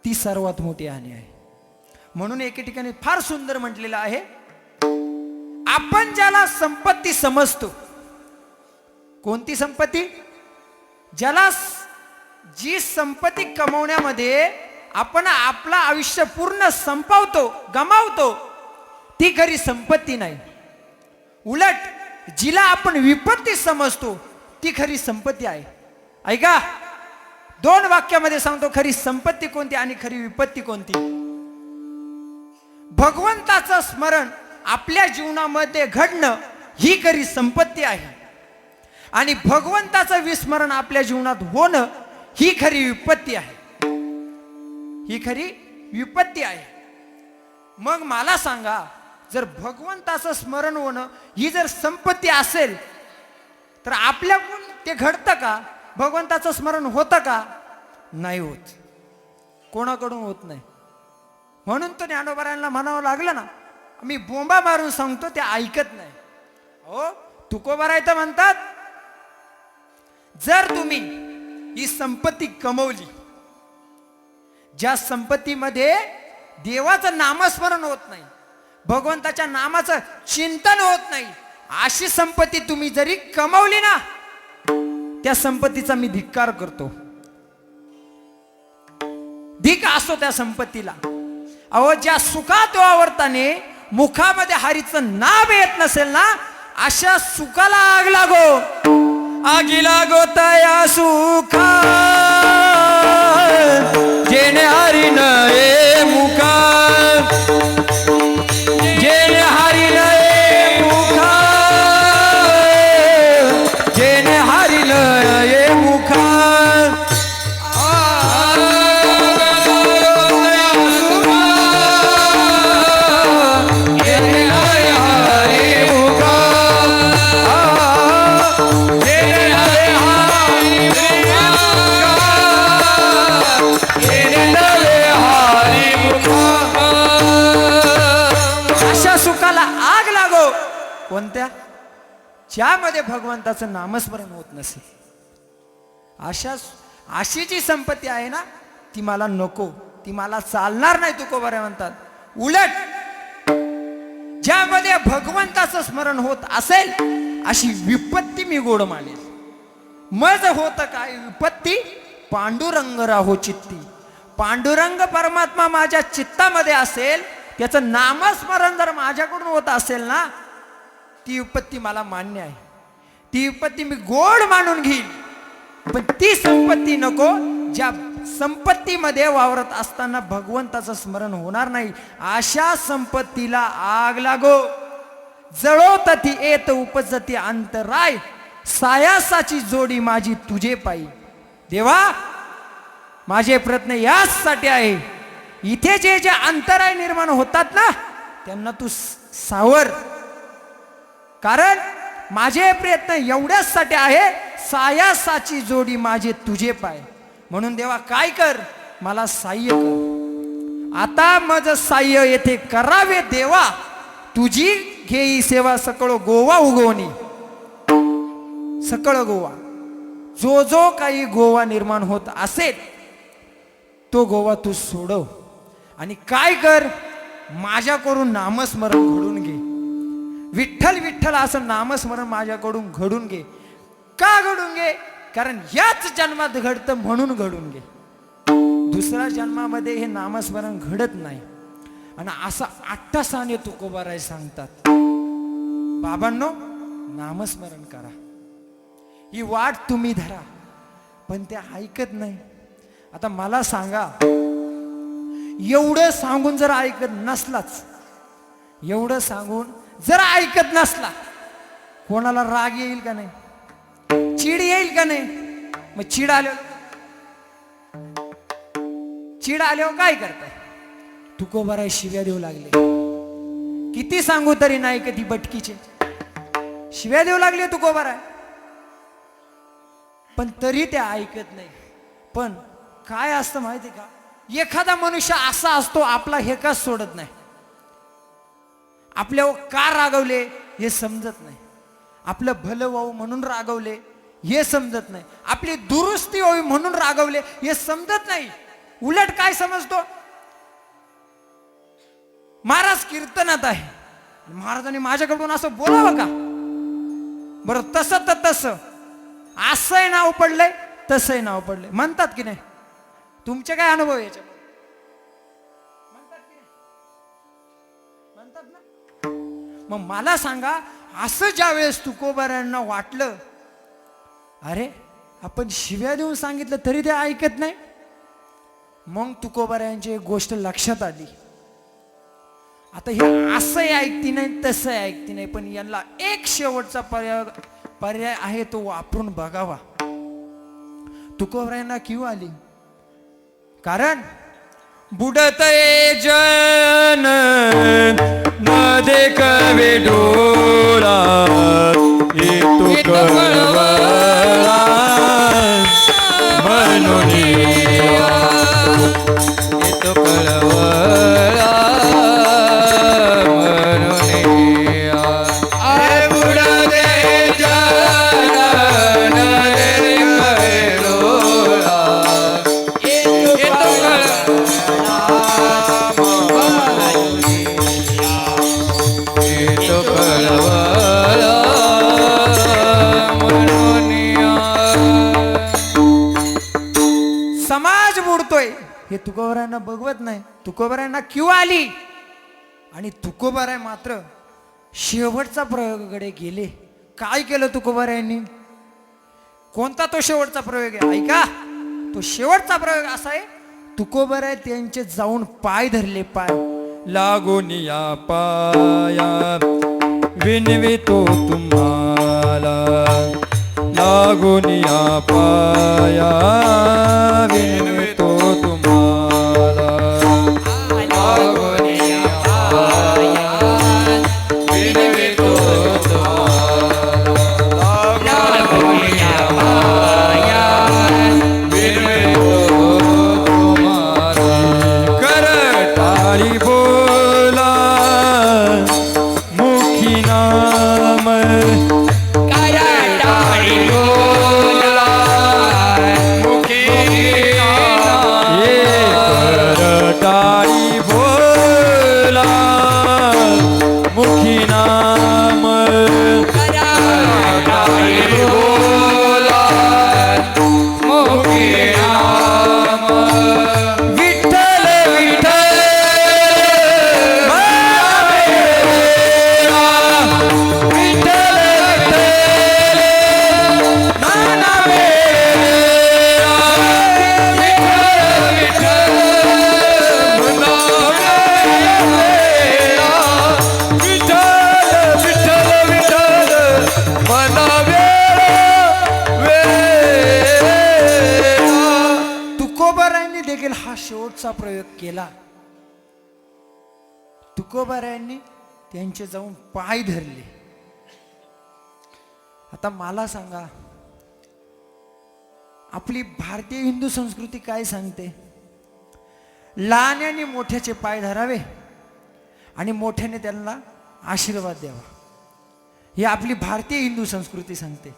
ती सर्वात मोठी हानी आहे. म्हणून एके ठिकाणी फार सुंदर म्हटलेलं आहे, आपण ज्याला संपत्ती समजतो, कोणती संपत्ती? ज्याला जी संपत्ती कमवण्यामध्ये आपण आपलं आयुष्य पूर्ण संपवतो, गमावतो, ती खरी संपत्ती नाही. उलट जिला आपण विपत्ती समजतो ती खरी संपत्ती आहे. ऐका, 2 वाक्यामध्ये सांगतो खरी संपत्ती कोणती आणि खरी विपत्ती कोणती. भगवंताचं स्मरण आपल्या जीवनामध्ये घडणं ही खरी संपत्ती आहे आणि भगवंताचं विस्मरण आपल्या जीवनात होणं ही खरी विपत्ती आहे. ही खरी विपत्ती आहे. मग मला सांगा, जर भगवंताचं स्मरण होणं ही जर संपत्ती असेल तर आपल्याकडून ते घडतं का? भगवंताचं स्मरण होतं का? नाही होत. कोणाकडून होत नाही. म्हणून तो ज्ञानोबारांना म्हणावं लागलं ना, मी बोंबा मारून सांगतो, ते ऐकत नाही. हो, तुकोबाराय तर म्हणतात, जर तुम्ही ही संपत्ती कमवली, ज्या संपत्तीमध्ये देवाचं नामस्मरण होत नाही, भगवंताच्या नामाचं चिंतन होत नाही, अशी संपत्ती तुम्ही जरी कमवली ना, त्या संपत्तीचा मी धिक्कार करतो. धिक असतो त्या संपत्तीला. अहो, ज्या सुखात वावरताने मुखामध्ये हरीचं नाव येत नसेल ना, अशा सुखाला आग लागो. आगी लागो तया सुखा जेने हरी नये मुखा जेने हरी नये मुखा जेने हरी नये मुखा कोणत्या? ज्यामध्ये भगवंताचं नामस्मरण होत नसेल. अशी जी संपत्ती आहे ना, ती मला नको, ती मला चालणार नाही. तुकोबारे म्हणतात, उलट ज्यामध्ये भगवंताचं स्मरण होत असेल अशी विपत्ती मी गोड मानेल. मज होत काय विपत्ती? पांडुरंग राहो चित्ती. पांडुरंग परमात्मा माझ्या चित्तामध्ये असेल, त्याचं नामस्मरण जर माझ्याकडून होत असेल ना, ती विपत्ती मला मान्य आहे. ती विपत्ती मी गोड मानून घेईल. पण ती संपत्ती नको ज्या संपत्तीमध्ये वावरत असताना भगवंताचं स्मरण होणार नाही. अशा संपत्तीला आग लागो. जळोतती येत उपजती अंतराय, सायासाची जोडी माझी तुझे पायी. देवा, माझे प्रयत्न याचसाठी आहे, इथे जे जे अंतराय निर्माण होतात ना, त्यांना तू सावर. कारण माझे प्रयत्न एवढ्याचसाठी आहे, सायासाची जोडी माझे तुझे पाय. म्हणून देवा काय कर, मला सहाय्य कर. आता मज साह्य येथे करावे देवा, तुझी घेई सेवा सकळ गोवा उगवणी. सकळ गोवा, जो जो काही गोवा निर्माण होत असेल तो गोवा तू सोडव आणि काय कर, माझ्याकडून नामस्मरण घडून घे. विठ्ठल विठ्ठल असं नामस्मरण माझ्याकडून घडून घे. का घडून घे? कारण याच जन्मात घडतं म्हणून घडून घे. दुसऱ्या जन्मामध्ये हे नामस्मरण घडत नाही. आणि असा आठ्ठासाने तुकोबाराय सांगतात, बाबांनो नामस्मरण करा, ही वाट तुम्ही धरा. पण ते ऐकत नाही. आता मला सांगा, एवढं सांगून जर ऐकत नसलाच, एवढं सांगून जर ऐकत नसला, कोणाला राग येईल का नाही? चीड येईल का नाही? मग चीड आल्यावर काय करताय? तुकोबाराय शिव्या देऊ लागले. किती सांगू तरी नाही कधी बटकीचे शिव्या देऊ लागले तुकोबाराय. पण तरी ते ऐकत नाही. पण काय असतं माहिती का, एखादा मनुष्य असा असतो, आपला हेकाच सोडत नाही. आपल्यावर का रागवले हे समजत नाही. आपलं भलं व्हावं म्हणून रागवले हे समजत नाही. आपली दुरुस्ती व्हावी म्हणून रागवले हे समजत नाही. उलट काय समजतो, महाराज कीर्तनात आहे, महाराजांनी माझ्याकडून असं बोलावं का? बरं, तसं तर तसं, असंही नाव पडलंय तसंही नाव पडलंय म्हणतात की नाही? तुमचे काय अनुभव याच्यामध्ये? म्हणतात की नाही? म्हणतात ना? मग मला सांगा, असं ज्या वेळेस तुकोबारायांना वाटलं, अरे आपण शिव्या देऊन सांगितलं तरी ते ऐकत नाही, मग तुकोबारायांची एक गोष्ट लक्षात आली. आता हे असंही ऐकती नाही तसंही ऐकती नाही, पण यांना एक शेवटचा पर्याय आहे, तो वापरून बघावा. तुकोबारायांना क्यू आली, कारण बुडतये जन न देखवे डोळा, येतो कळवळा म्हणून, येतो कळवळा म्हणून. बुडते जन न देखवे डोळा, येतो समाज बुडतोय हे तुकोबारायांना बघवत नाही. तुकोबारायांना क्यू आली आणि तुकोबाराय मात्र शेवटचा प्रयोगाकडे गेले. काय केलं तुकोबारायांनी? कोणता तो शेवटचा प्रयोग आहे ऐका. तो शेवटचा प्रयोग असा आहे, तुकोबाराय त्यांचे जाऊन पाय धरले. पाय लागून या पाया विनवितो तुम्हाला, लागून या पाया विनवितो तुम्हाला, लागून या पाया विनवितो तुम्हाला, लागून या पाया विनवितो तुम्हाला. करताळी बोला मुखी नाम, करताळी बोला मुखी नाम, करताळी बोला मुखी नाम, करताळी बोला मुखी नाम. विठ्ठल विठ्ठल तुकोबारायांनी देखील हा शेवटचा प्रयोग केला. तुकोबारायांनी त्यांचे जाऊन पाय धरले. आता मला सांगा, आपली भारतीय हिंदू संस्कृती काय सांगते? लहान्याने मोठ्याचे पाय धरावे आणि मोठ्याने त्यांना आशीर्वाद द्यावा. ही आपली भारतीय हिंदू संस्कृती सांगते.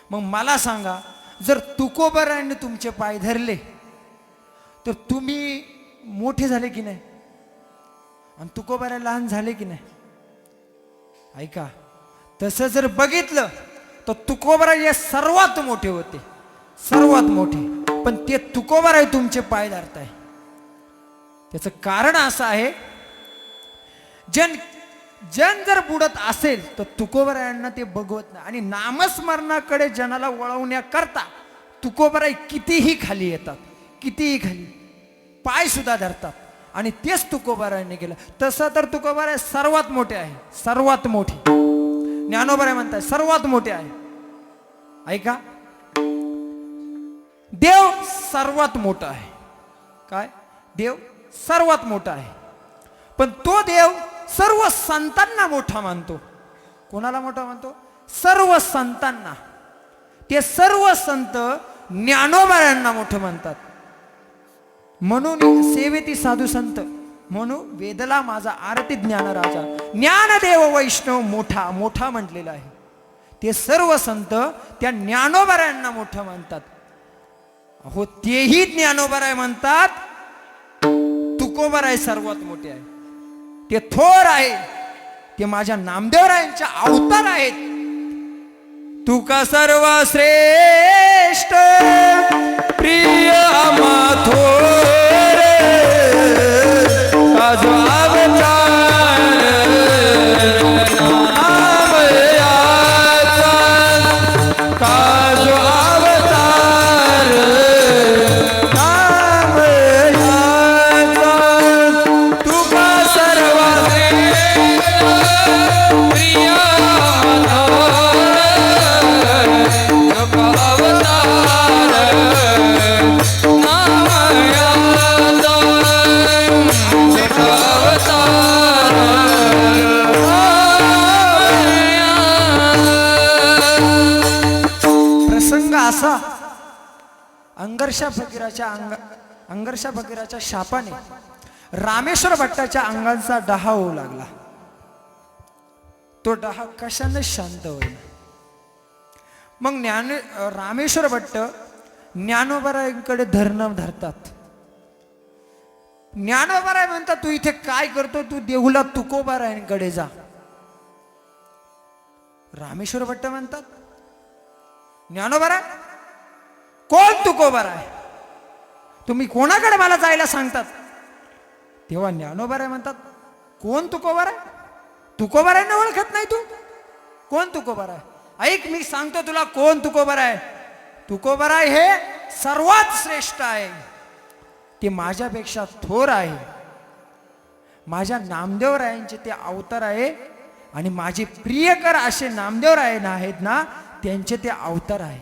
मग मला सांगा, जर तुकोबारायांनी तुमचे पाय धरले तर तुम्ही मोठे झाले की नाही, आणि तुकोबारा लहान झाले की नाही? ऐका, तसं जर बघितलं तर तुकोबारा हे सर्वात मोठे होते, सर्वात मोठे. पण ते तुकोबाराय तुमचे पाय धरताय. त्याचं कारण असं आहे, जन जर बुडत असेल तर तुकोबारायांना ते बघवत नाही, आणि नामस्मरणाकडे जनाला वळवण्याकरता तुकोबाराय कितीही खाली येतात, कितीही खाली पाय सुद्धा धरतात. आणि तेच तुकोबारायांनी केलं. तसं तर तुकोबाराय सर्वात मोठे आहे, सर्वात मोठे. ज्ञानोबाराय म्हणतात सर्वात मोठे आहे. ऐका, देव सर्वात मोठा आहे. काय? देव सर्वात मोठा आहे. पण तो देव सर्व संतांना मोठा मानतो. कोणाला मोठा मानतो? सर्व संतांना. ते सर्व संत ज्ञानोबारायांना मोठं मानतात. म्हणून सेवेती साधू संत म्हणू वेदला माझा आरती ज्ञान राजा, ज्ञानदेव वैष्णव मोठा मोठा म्हटलेला आहे. ते सर्व संत त्या ज्ञानोबारायांना मोठं मानतात. अहो, तेही ज्ञानोबाराय म्हणतात तुकोबाराय सर्वात मोठे आहे, ते थोर आहे, ते माझ्या नामदेवरायांच्या अवतार आहेत. तुका सर्व श्रेष्ठ प्रिय आम्हा थोर काजो अवतार नाम याचा, काजो अवतार नाम याचा. तुका सर्व प्रिय आम्हा थोर अवतार नाम याचा, प्रसंग असा, अंगरशा फकीराच्या शापाने रामेश्वर भट्टाच्या अंगाचा डहा होऊ लागला. तो डहा कशाने शांत होईल? मग रामेश्वर भट्ट ज्ञानोबारायांकडे धरतात. ज्ञानोबाराय म्हणतात, तू इथे काय करतो? तू देहुला तुकोबारायांकडे जा. रामेश्वर भट्ट म्हणतात, ज्ञानोबाराय कोण? तुकोबाराय. तुम्ही कोणाकडे मला जायला सांगतात? तेव्हा ज्ञानोबाराय म्हणतात, कोण तुकोबाराय? तुकोबारायांना ओळखत नाही तू? कोण तुकोबाराय? ऐक, मी सांगतो तुला कोण तुकोबाराय. तुकोबाराय हे सर्वात श्रेष्ठ आहे. ते माझ्यापेक्षा थोर आहे. माझ्या नामदेवरायांचे ते अवतार आहे, आणि माझे प्रियकर असे नामदेवराय आहेत ना, त्यांचे ते अवतार आहे.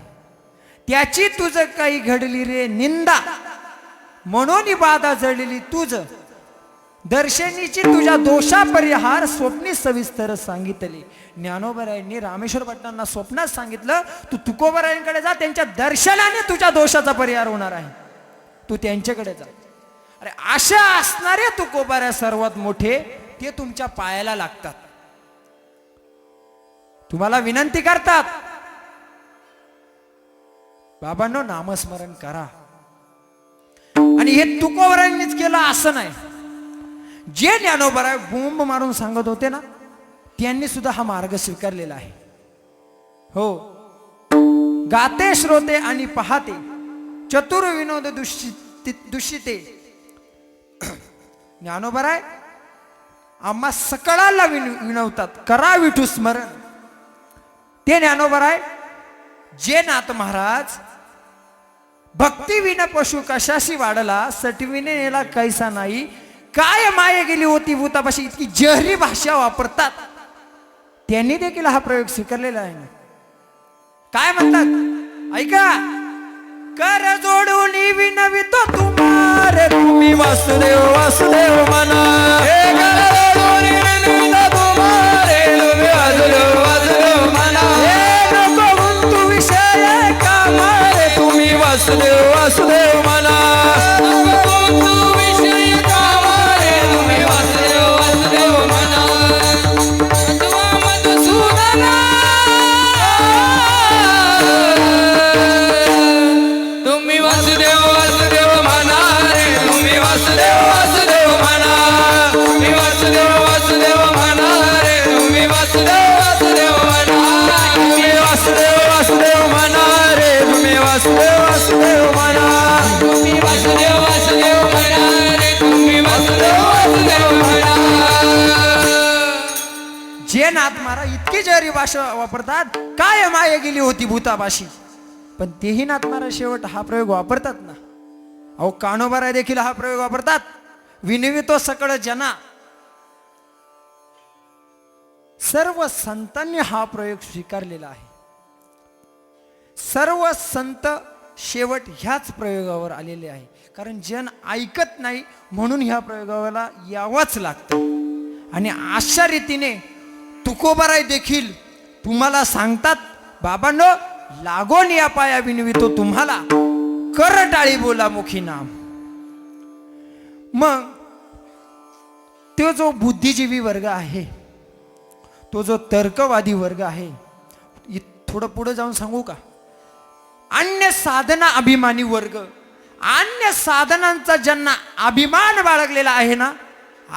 त्याची तुझं काही घडली रे निंदा, म्हणून बाधा जळलेली तुझ दर्शनीची तुझ्या दोषा परिहार स्वप्नी सविस्तर सांगितले. ज्ञानोबारायांनी रामेश्वर भट्टांना स्वप्नात सांगितलं, तू तुकोबारायांकडे जा, त्यांच्या दर्शनाने तुझ्या दोषाचा परिहार होणार आहे, तू त्यांच्याकडे जा. अरे, अशा असणारे तुकोबारा सर्वात मोठे, ते तुमच्या पायाला लागतात, तुम्हाला विनंती करतात, बाबांनो नामस्मरण करा. आणि हे तुकोबारांनीच केलं असं नाही. जे ज्ञानोबाराय बोंब मारून सांगत होते ना, त्यांनी सुद्धा हा मार्ग स्वीकारलेला आहे. हो, गाते श्रोते आणि पाहते चतुर विनोद दुषिते ज्ञानोबाराय आम्हा सकळाला विनवतात, करा विठू स्मरण. ते ज्ञानोबाराय जे नाथ महाराज भक्ती विना पशु कशाशी वाढला, सटविने नेला कैसा नाही, काय माये गेली होती भूतापाशी, इतकी जहरी भाषा वापरतात. त्यांनी देखील हा प्रयोग स्वीकारलेला आहे. काय म्हणतात ऐका, कर जोडून विनवितो तुम्हारे, तुम्ही वासुदेव वासुदेव म्हणा. हे कर जोडून विनवितो तुम्हारे, तुम्ही वासुदेव वासुदेव म्हणा. हे नको गुंतू विषय कामारे, तुम्ही वासुदेव वासुदेव म्हणा. विषय जे नाथ महाराज इतकी जरी भाषा वापरतात, काय माये गेली होती भूतापाशी, पण तेही नाथ महाराज शेवट हा प्रयोग वापरतात ना. अहो कान्होबाराय देखील हा प्रयोग वापरतात, विनवितो सकळ जना. सर्व संतांनी हा प्रयोग स्वीकारलेला आहे. सर्व संत शेवट ह्याच प्रयोगावर आलेले आहे. कारण जन ऐकत नाही म्हणून ह्या प्रयोगाला यावंच लागतं. आणि अशा रीतीने तुकोबाराय देखील तुम्हाला सांगतात, बाबांनो लागोन या पाया विनवितो तुम्हाला, कर टाळी बोला मुखी नाम. मग तो जो बुद्धिजीवी वर्ग आहे, तो जो तर्कवादी वर्ग आहे, थोडं पुढे जाऊन सांगू का, अन्य साधना अभिमानी वर्ग, अन्य साधनांचा ज्यांना अभिमान बाळगलेला आहे ना,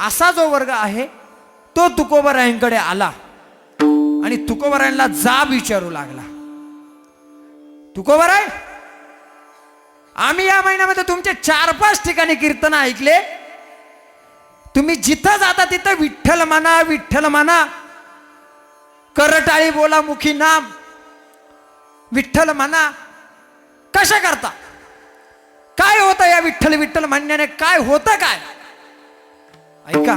असा जो वर्ग आहे तो तुकोबारायांकडे आला आणि तुकोबारायांना जाब विचारू लागला. तुकोबाराय, आम्ही या महिन्यामध्ये तुमचे 4-5 ठिकाणी कीर्तन ऐकले. तुम्ही जिथं जाता तिथं विठ्ठल म्हणा, विठ्ठल म्हणा, करटाळी बोला मुखी नाम, विठ्ठल म्हणा. कशा करता? काय होतं या विठ्ठल विठ्ठल म्हणण्याने? काय होतं काय? ऐका,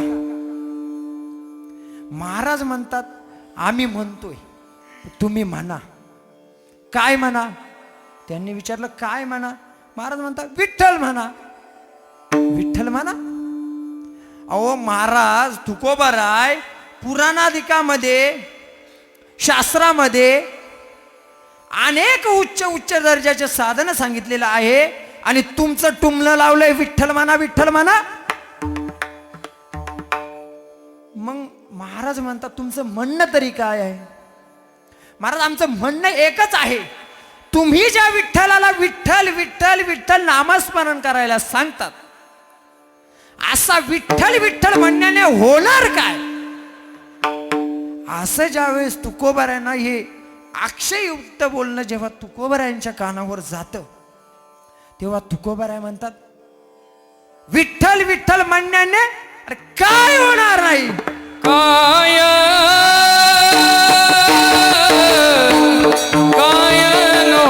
महाराज म्हणतात आम्ही म्हणतोय, तुम्ही म्हणा. काय म्हणा? त्यांनी विचारलं काय म्हणा? महाराज म्हणतात विठ्ठल म्हणा. विठ्ठल म्हणा? अहो महाराज तुकोबाराय पुराणादिकामध्ये, शास्त्रामध्ये अनेक उच्च उच्च दर्जाचे साधन सांगितलेलं आहे आणि तुमचं टुमलं लावलंय विठ्ठल म्हणा, विठ्ठल म्हणा. मग महाराज म्हणतात तुमचं म्हणणं तरी काय आहे? महाराज आमचं म्हणणं एकच आहे, तुम्ही ज्या विठ्ठलाला विठ्ठल विठ्ठल विठ्ठल नामस्मरण करायला सांगतात, असा विठ्ठल विठ्ठल म्हणण्याने होणार काय? असं ज्यावेळेस तुकोबारायांना हे अक्षयुक्त बोलणं जेव्हा तुकोबारायांच्या कानावर जातं, तेव्हा तुकोबाराय म्हणतात विठ्ठल विठ्ठल म्हणण्याने अरे काय होणार नाही. काय काय नो केले, काय काय नो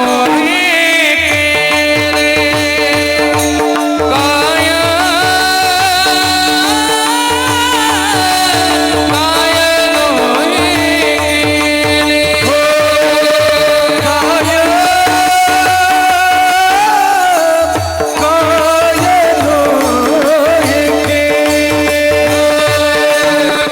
केले, काय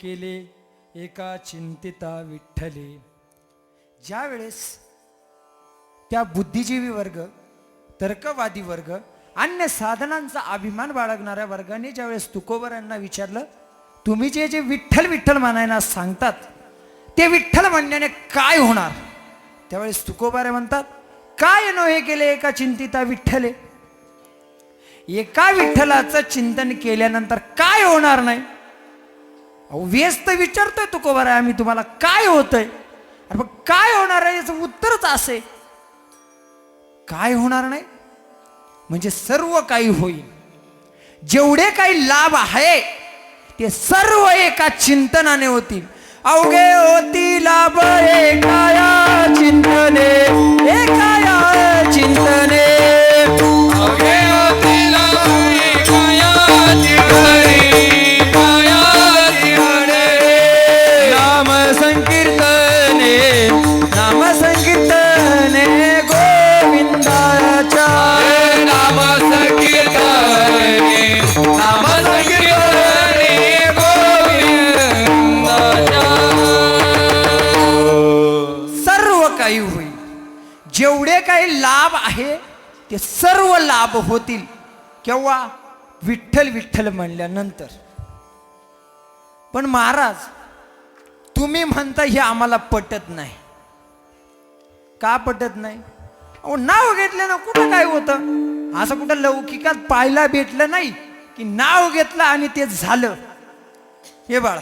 केले एका चिंतिता विठ्ठले. ज्या वेळेस त्या बुद्धिजीवी वर्ग, तर्कवादी वर्ग, अन्य साधनांचा अभिमान बाळगणाऱ्या वर्गाने ज्यावेळेस तुकोबारांना विचारलं, तुम्ही जे जे विठ्ठल विठ्ठल म्हणायला सांगतात ते विठ्ठल म्हणण्याने काय होणार, त्यावेळेस तुकोबारे म्हणतात, काय नो हे केले एका चिंतिता विठ्ठले. एका विठ्ठलाचं चिंतन केल्यानंतर काय होणार नाही. अहो व्यस्त विचारतोय तुकोबारा, आम्ही तुम्हाला काय होतंय, अरे मग काय होणार आहे याचं उत्तरच असे, काय होणार नाही म्हणजे सर्व काही होईल. जेवढे काही लाभ आहे ते सर्व एका चिंतनाने होतील. अवघे होती लाभ एका या चिंतने, एका या चिंतने. अवघे होती लाभ एका या चिंतने, एका या चिंतने. नाम संकीर्तने, नाम संकीर्तने गोविंदाच्या. नाम संकीर्तने, नाम संकीर्तने गोविंदाच्या. सर्व काही होईल. जेवढे काही लाभ आहे ते सर्व लाभ होतील केव्हा, विठ्ठल विठ्ठल म्हणल्यानंतर. पण महाराज तुम्ही म्हणता हे आम्हाला पटत नाही. का पटत नाही. अहो नाव घेतलं ना कुठं काय होतं, असं कुठं लौकिकात पाहायला भेटलं नाही की नाव घेतलं आणि ते झालं. हे बाळा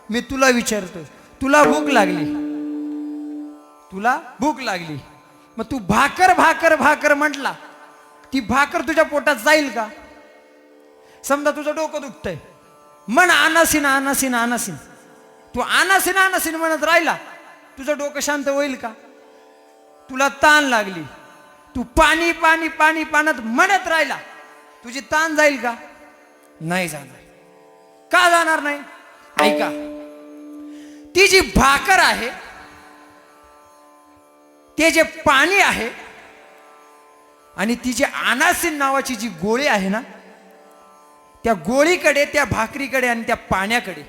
मी तुला विचारतो, तुला भूक लागली, तुला भूक लागली, मग तू भाकर भाकर भाकर म्हटला, ती भाकर तुझ्या पोटात जाईल का. समजा तुझं डोकं दुखतंय, मन आनासीन आनासीन आनासीन, तू आनासीन आनासीन म्हणत राहिला, तुझं डोकं शांत होईल का. तुला ताण लागली, तू पाणी पाणी पाणी पाण्यात म्हणत राहिला, तुझी ताण जाईल का. नाही जाणार. का जाणार नाही. ऐका, ती जी भाकर आहे, ते जे पाणी आहे, आणि ती जी आनासीन नावाची जी गोळी आहे ना, त्या गोळीकडे, त्या भाकरीकडे आणि त्या पाण्याकडे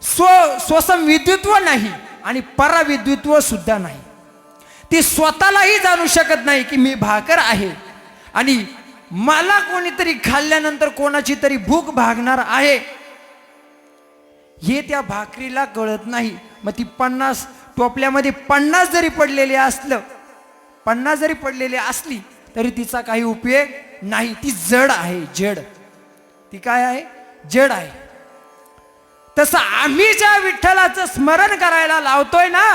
स्वसंविद्युत्व नाही आणि पराविद्युत्व सुद्धा नाही. ती स्वतःलाही जाणू शकत नाही की मी भाकर आहे आणि मला कोणीतरी खाल्ल्यानंतर कोणाची तरी भूक भागणार आहे, हे त्या भाकरीला कळत नाही. मग ती 50 टोपल्यामध्ये 50 जरी पडलेले असलं, 50 जरी पडलेली असली तरी तिचा काही उपयोग नाही. ती जड आहे, जड. ती काय आहे, जड आहे. तसं आम्ही ज्या विठ्ठलाचं स्मरण करायला लावतोय ना,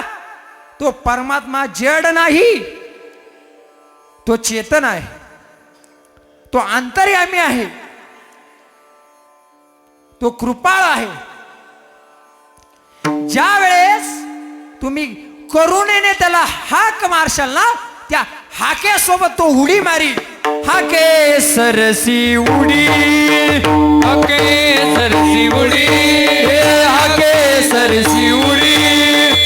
तो परमात्मा जड नाही, तो चेतन आहे, तो अंतर्यामी आहे, तो कृपाळ आहे. ज्या वेळेस तुम्ही करुणेने त्याला हाक मारशाल ना, त्या हाकेसोबत तो उडी मारी. हाके सरसी उडी, हाके सरसी उडी, हाके सरसी उडी,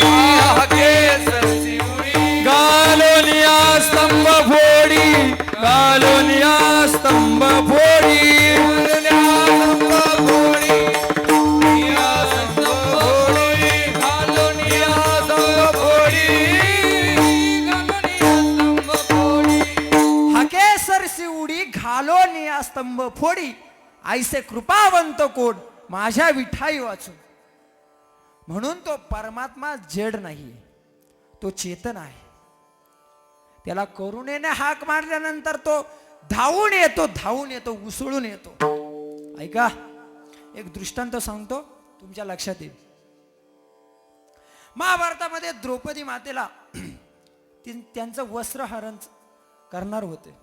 हाके सरसी उडी. गालोनिया स्तंभ फोडी, गालोनिया स्तंभ फोडी. घालोनिया स्तंभ फोडी, ऐसे कृपावंत कोण माझ्या विठाई वाचून. म्हणून तो परमात्मा जड नाही, तो चेतन आहे. त्याला करुणेने हाक मारल्यानंतर तो धावून येतो, धावून येतो, उसळून येतो. ऐका, एक दृष्टांत सांगतो, तुमच्या लक्षात येईल. महाभारतामध्ये द्रौपदी मातेला त्यांचं वस्त्रहरण करणार होते.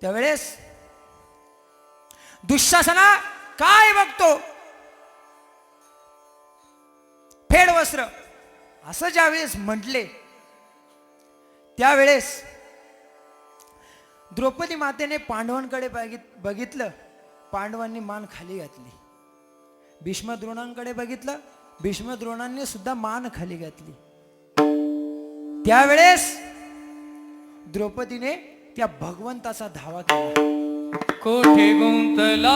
त्यावेळेस दुःशासना काय बघतो, फेड वस्त्र असं ज्यावेळेस म्हटले, त्यावेळेस द्रौपदी मातेने पांडवांकडे बघितलं, पांडवांनी मान खाली घातली. भीष्म द्रोणांकडे बघितलं, भीष्म द्रोणांनी सुद्धा मान खाली घातली. त्यावेळेस द्रौपदीने त्या भगवंताचा धावा केला. कोठे गुंतला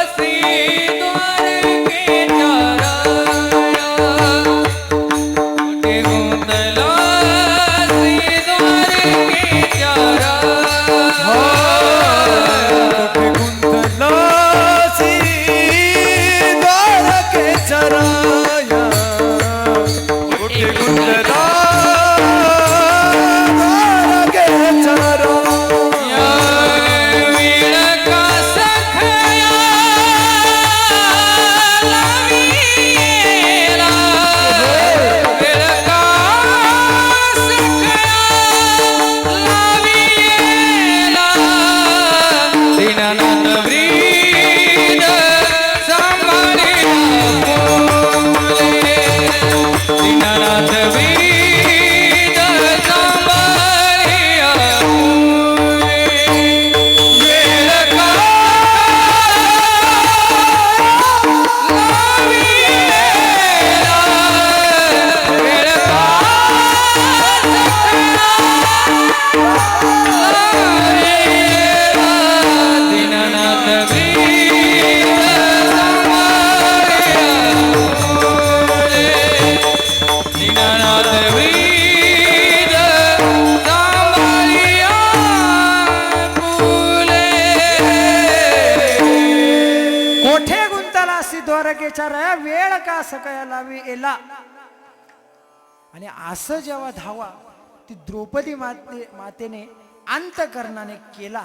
श्री द्वारके द्वारकेच्या रया वेळ का सकया लावी एला. आणि असं जेव्हा धावा ती द्रौपदी मातेने अंतकरणाने केला,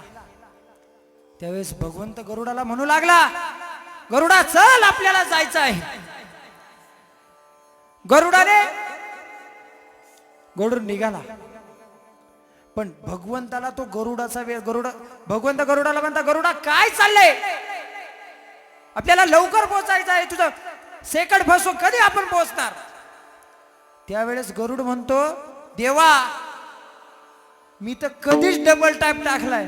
त्यावेळेस भगवंत गरुडाला म्हणू लागला, गरुडा चल आपल्याला जायचं आहे. गरुड निघाला, पण भगवंताला तो गरुडाचा वेळ भगवंत गरुडाला म्हणता, गरुडा काय चाललंय, आपल्याला लवकर पोहोचायचं आहे, तुझं सेकंड फसो कधी आपण पोहोचणार. त्यावेळेस गरुड म्हणतो, देवा मी तर कधीच डबल टाइप टाकलाय,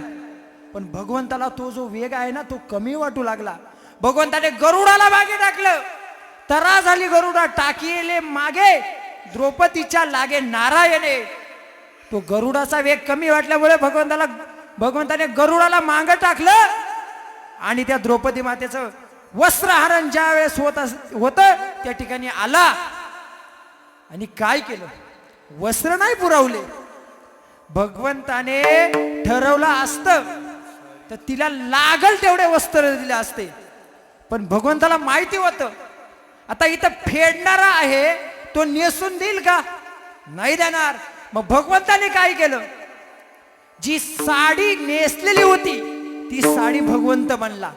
पण भगवंताला तो जो वेग आहे ना तो कमी वाटू लागला. भगवंताने गरुडाला मागे टाकलं, तरा झाली गरुडा टाकीले मागे, द्रौपदीच्या लागे नारायणे. तो गरुडाचा वेग कमी वाटल्यामुळे भगवंताने गरुडाला मागे टाकलं आणि त्या द्रौपदी मातेचं वस्त्रहरण ज्या वेळेस होत त्या ठिकाणी आला आणि काय केलं, वस्त्र नाही पुरवले. भगवंताने ठरवलं असतं तर तिला लागल तेवढे वस्त्र दिले असते, पण भगवंताला माहिती होतं आता इथं फेडणारा आहे तो नेसून देईल का, नाही देणार. मग भगवंताने काय केलं, जी साडी नेसलेली होती ती साडी भगवंत बनला.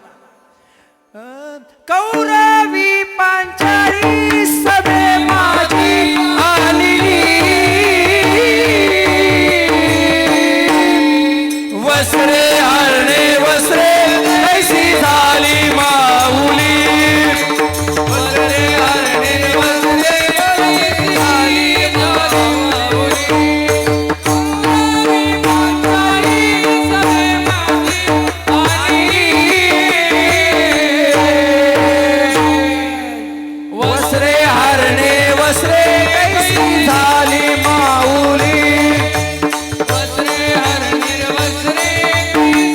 कौरवी पांचाली सभे माझी आली, वस्त्रे हरणे वस्त्रे कैसी झाली माऊली. वस्त्रे हरणे वस्त्रे कैसी झाली माऊली. वस्त्रे हरणे वस्त्रे कैसी झाली माऊली. वस्त्रे हरणे वस्त्रे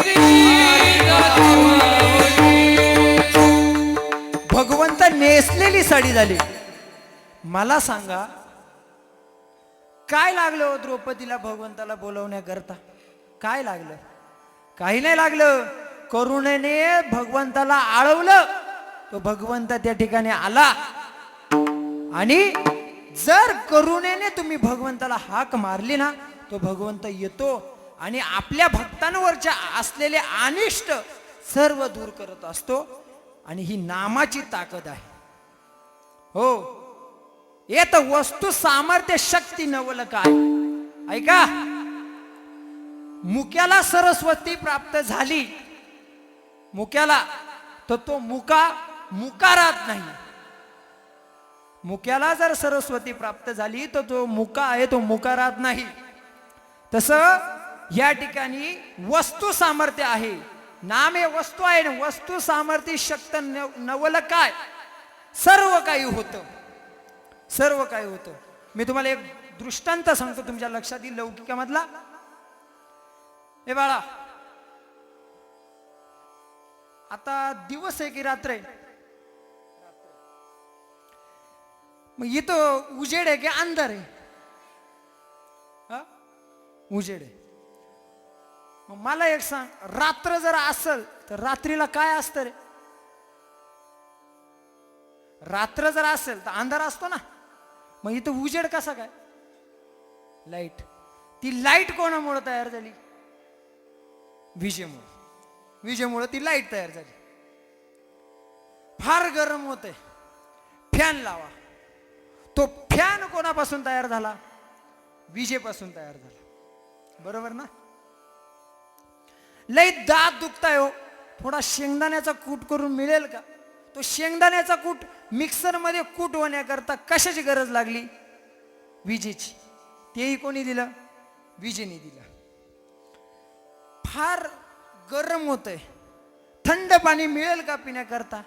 कैसी झाली माऊली. भगवंत नेसलेली साडी झाली. मला सांगा काय लागलं हो द्रौपदीला भगवंताला बोलवण्याकरता, काय लागलं, काही नाही लागलं. करुणेने भगवंताला आळवलं, तो भगवंत त्या ठिकाणी आला. आणि जर करुणेने तुम्ही भगवंताला हाक मारली ना तो भगवंत येतो आणि आपल्या भक्तांवरच्या असलेले अनिष्ट सर्व दूर करत असतो. आणि ही नामाची ताकद आहे. हो, येत वस्तू सामर्थ्य शक्ती नवल काय. ऐका, मुक्याला सरस्वती प्राप्त झाली, मुक्याला तर तो मुकारात नाही. मुक्याला जर सरस्वती प्राप्त झाली तर तो मुका आहे तो मुकारात नाही. तसं या ठिकाणी वस्तू सामर्थ्य आहे, नाम हे वस्तू आहे ना, वस्तू सामर्थ्य शक्त नवल काय, सर्व काही होतं, सर्व काही होतं. मी तुम्हाला एक दृष्टांत सांगतो तुमच्या लक्षात येईल लौकिकामधला. हे बाळा, आता दिवस आहे की रात्र आहे, मग इथं उजेड आहे की अंधार आहे, उजेड आहे. मग मला एक सांग, रात्र जर असेल तर रात्रीला काय असतं रे, रात्र जर असेल तर अंधार असतो ना. मग इथं उजेड कसा काय, लाईट. ती लाईट कोणामुळे तयार झाली, विजेमुळे, विजेमुळे ती लाईट तयार झाली. फार गरम होते, फॅन लावा. तो फॅन कोणापासून तयार झाला, विजेपासून तयार झाला, बरोबर ना. लई दात दुखताय हो, थोडा शेंगदाण्याचा कूट करून मिळेल का. तो शेंगदाण्याचा कूट मिक्सर मध्ये कूट होण्याकरता कशाची गरज लागली, विजेची. तेही कोणी दिलं, विजेने दिलं. फार गरम होतंय, थंड पाणी मिळेल का पिण्याकरता,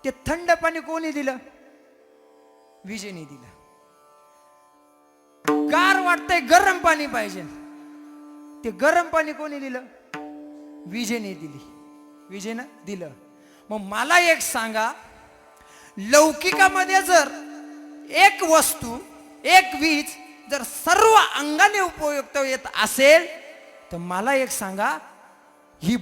ते थंड पाणी कोणी दिलं, विजेने दिलं. गार वाटतंय, गरम पाणी पाहिजे, ते गरम पाणी कोणी दिलं, विजेने दिली, विजेनं दिलं. मग मला एक सांगा, लौकिकामध्ये जर एक वस्तू एक वीज जर सर्व अंगाने उपयुक्त येत असेल तर मला एक सांगा, ही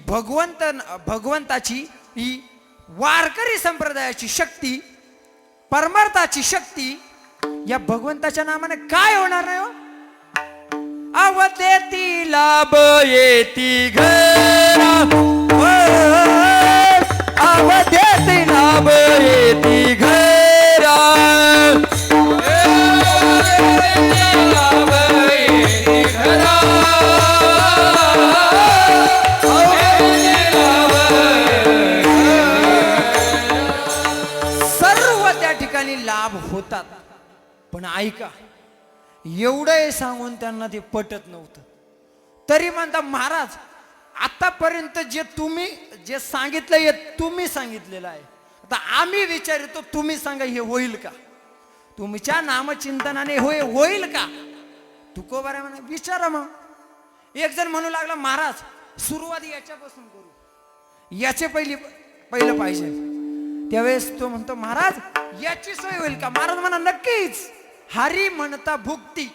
भगवंताची ही वारकरी संप्रदायाची शक्ती परमार्थाची शक्ती या भगवंताच्या नामाने काय होणार नाही हो? अवदेती लाभ येती घरा, अवदेती लाभ येती घरा, लाभ येती घरा, सर्व त्या ठिकाणी लाभ होतात. पण ऐका, एवढं सांगून त्यांना ते पटत नव्हतं. तरी म्हणता महाराज आतापर्यंत जे सांगितलं हे तुम्ही सांगितलेलं आहे. आता आम्ही विचारतो, तुम्ही सांगा हे होईल का? तुमच्या नामचिंतनाने होईल का? तुकोबा म्हणा विचारा. मग एक जण म्हणू लागला, महाराज सुरुवात याच्यापासून करू, याचे पहिलं पाहिजे. त्यावेळेस तो म्हणतो, महाराज याची सोय होईल का? महाराज म्हणा नक्कीच. हरी म्हणता भुक्ती.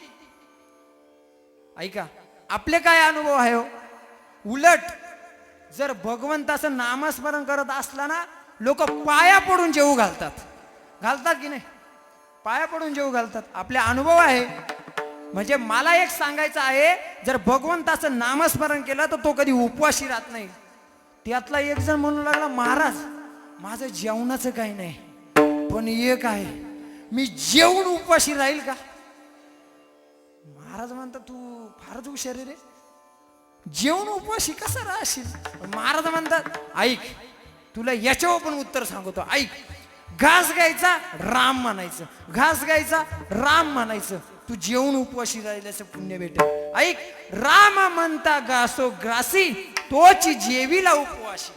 ऐका, आपले काय अनुभव आहे हो? उलट जर भगवंताचं नामस्मरण करत असला ना, लोक पाया पडून जेवू घालतात की नाही? पाया पडून जेवू घालतात. आपले अनुभव आहे. म्हणजे मला एक सांगायचं आहे, जर भगवंताचं नामस्मरण केलं तर तो कधी उपवाशी राहत नाही. त्यातला एक जण म्हणू लागला, महाराज माझं जेवणाचं काही नाही, पण एक आहे, मी जेवण उपवाशी राहील का? महाराज म्हणतात, तू फारच हुशार रे, जेवण उपवासी कसं राहशील? महाराज म्हणतात, ऐक तुला याच्यावर पण उत्तर सांगतो. ऐक, घास घ्यायचा राम म्हणायचं, घास घ्यायचा राम म्हणायचं, तू जेवण उपवासी राहिल्याचं पुण्य भेटेल. ऐक, राम म्हणता घासो ग्रासी, तोची जेवीला उपवासी.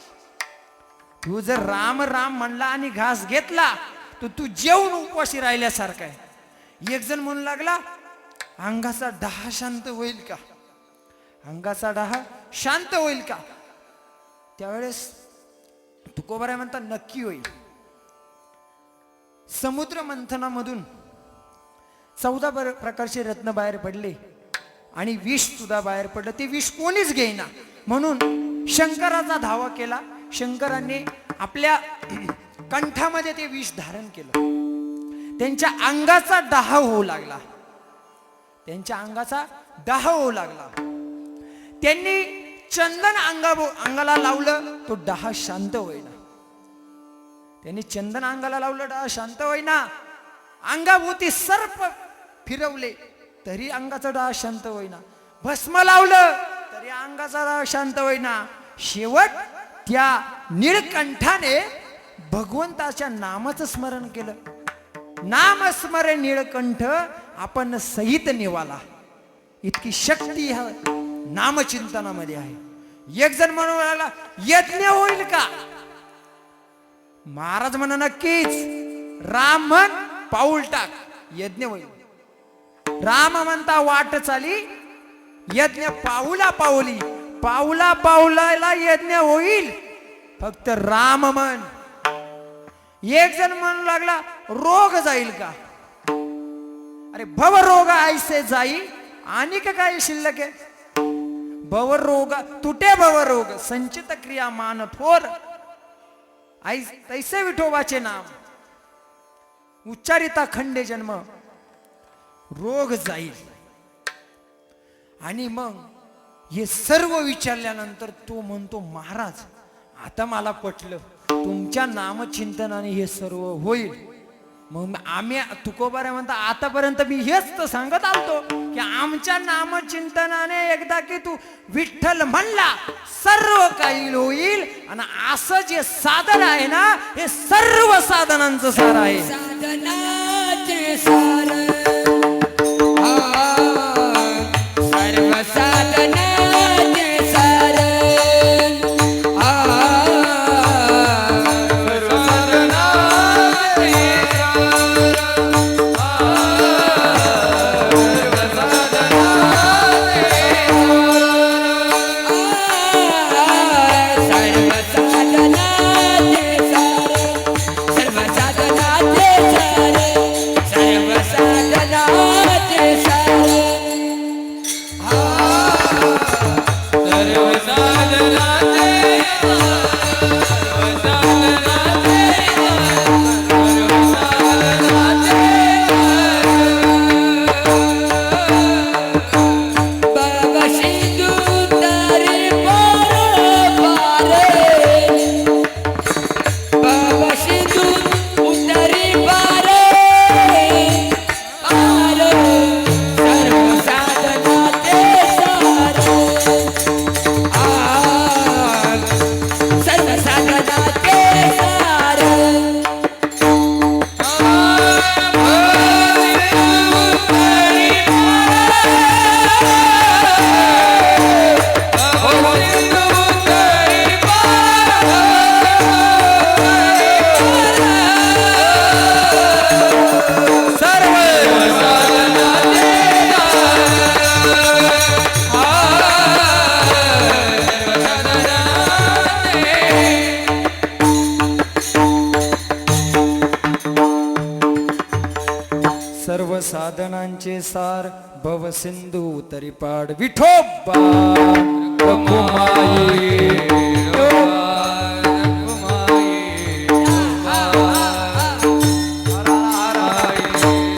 तू जर राम राम म्हणला आणि घास घेतला तर तू जेवण उपवासी राहिल्यासारखा आहे. एक जण म्हणू लागला, अंगाचा डहा शांत होईल का? अंगाचा डहा शांत होईल का? त्यावेळेस तुकोबाराय म्हणतात, नक्की होईल. समुद्र मंथनामधून 14 प्रकारचे रत्न बाहेर पडले आणि विष सुद्धा बाहेर पडलं. ते विष कोणीच घेईना म्हणून शंकराचा धावा केला. शंकरांनी आपल्या कंठामध्ये ते विष धारण केलं. त्यांच्या अंगाचा डहा होऊ लागला. त्यांच्या अंगाचा डहा होऊ लागला. त्यांनी चंदन अंगाला लावलं, तो डहा शांत होईना. त्यांनी चंदन अंगाला लावलं, डहा शांत होईना. अंगाभोवती सर्प फिरवले तरी अंगाचा डहा शांत होईना. भस्म लावलं तरी अंगाचा डहा शांत होईना. शेवट त्या निळकंठाने भगवंताच्या नामाचं स्मरण केलं. नामस्मरण निळकंठ आपण सहित निवाला. इतकी शक्ती ह्या नामचिंतनामध्ये आहे. एक जण म्हणू लागला, यज्ञ होईल का? महाराज म्हणा नक्कीच. राम म्हण, पाऊल टाक, यज्ञ होईल. राम म्हणता वाट चाली, यज्ञ पाऊला पाऊली, पाऊला पाऊलाला यज्ञ होईल. फक्त राम म्हण. एक जण म्हणू लागला, रोग जाईल का? अरे भवरोग ऐसे जाई, आणि काय शिल्लक आहे? भवरोग तुटे, भवरोग संचित क्रिया मान थोर. तैसे विठोबाचे नाम उच्चारिता खंडे जन्म. रोग जाईल. आणि मग हे सर्व विचारल्यानंतर तो म्हणतो, महाराज आता मला पटलं, तुमच्या नामचिंतनाने हे सर्व होईल. मग आम्ही तुकोबारे म्हणता, आतापर्यंत मी हेच तर सांगत आलतो की आमच्या नामचिंतनाने एकदा की तू विठ्ठल म्हणला सर्व काही होईल. आणि असं जे साधन आहे ना, हे सर्व साधनांचं सार आहे. साधनाचे सार, सर्व साधनाचे सार, साधनांचे सार भव सिंधू तरी पाड विठोबा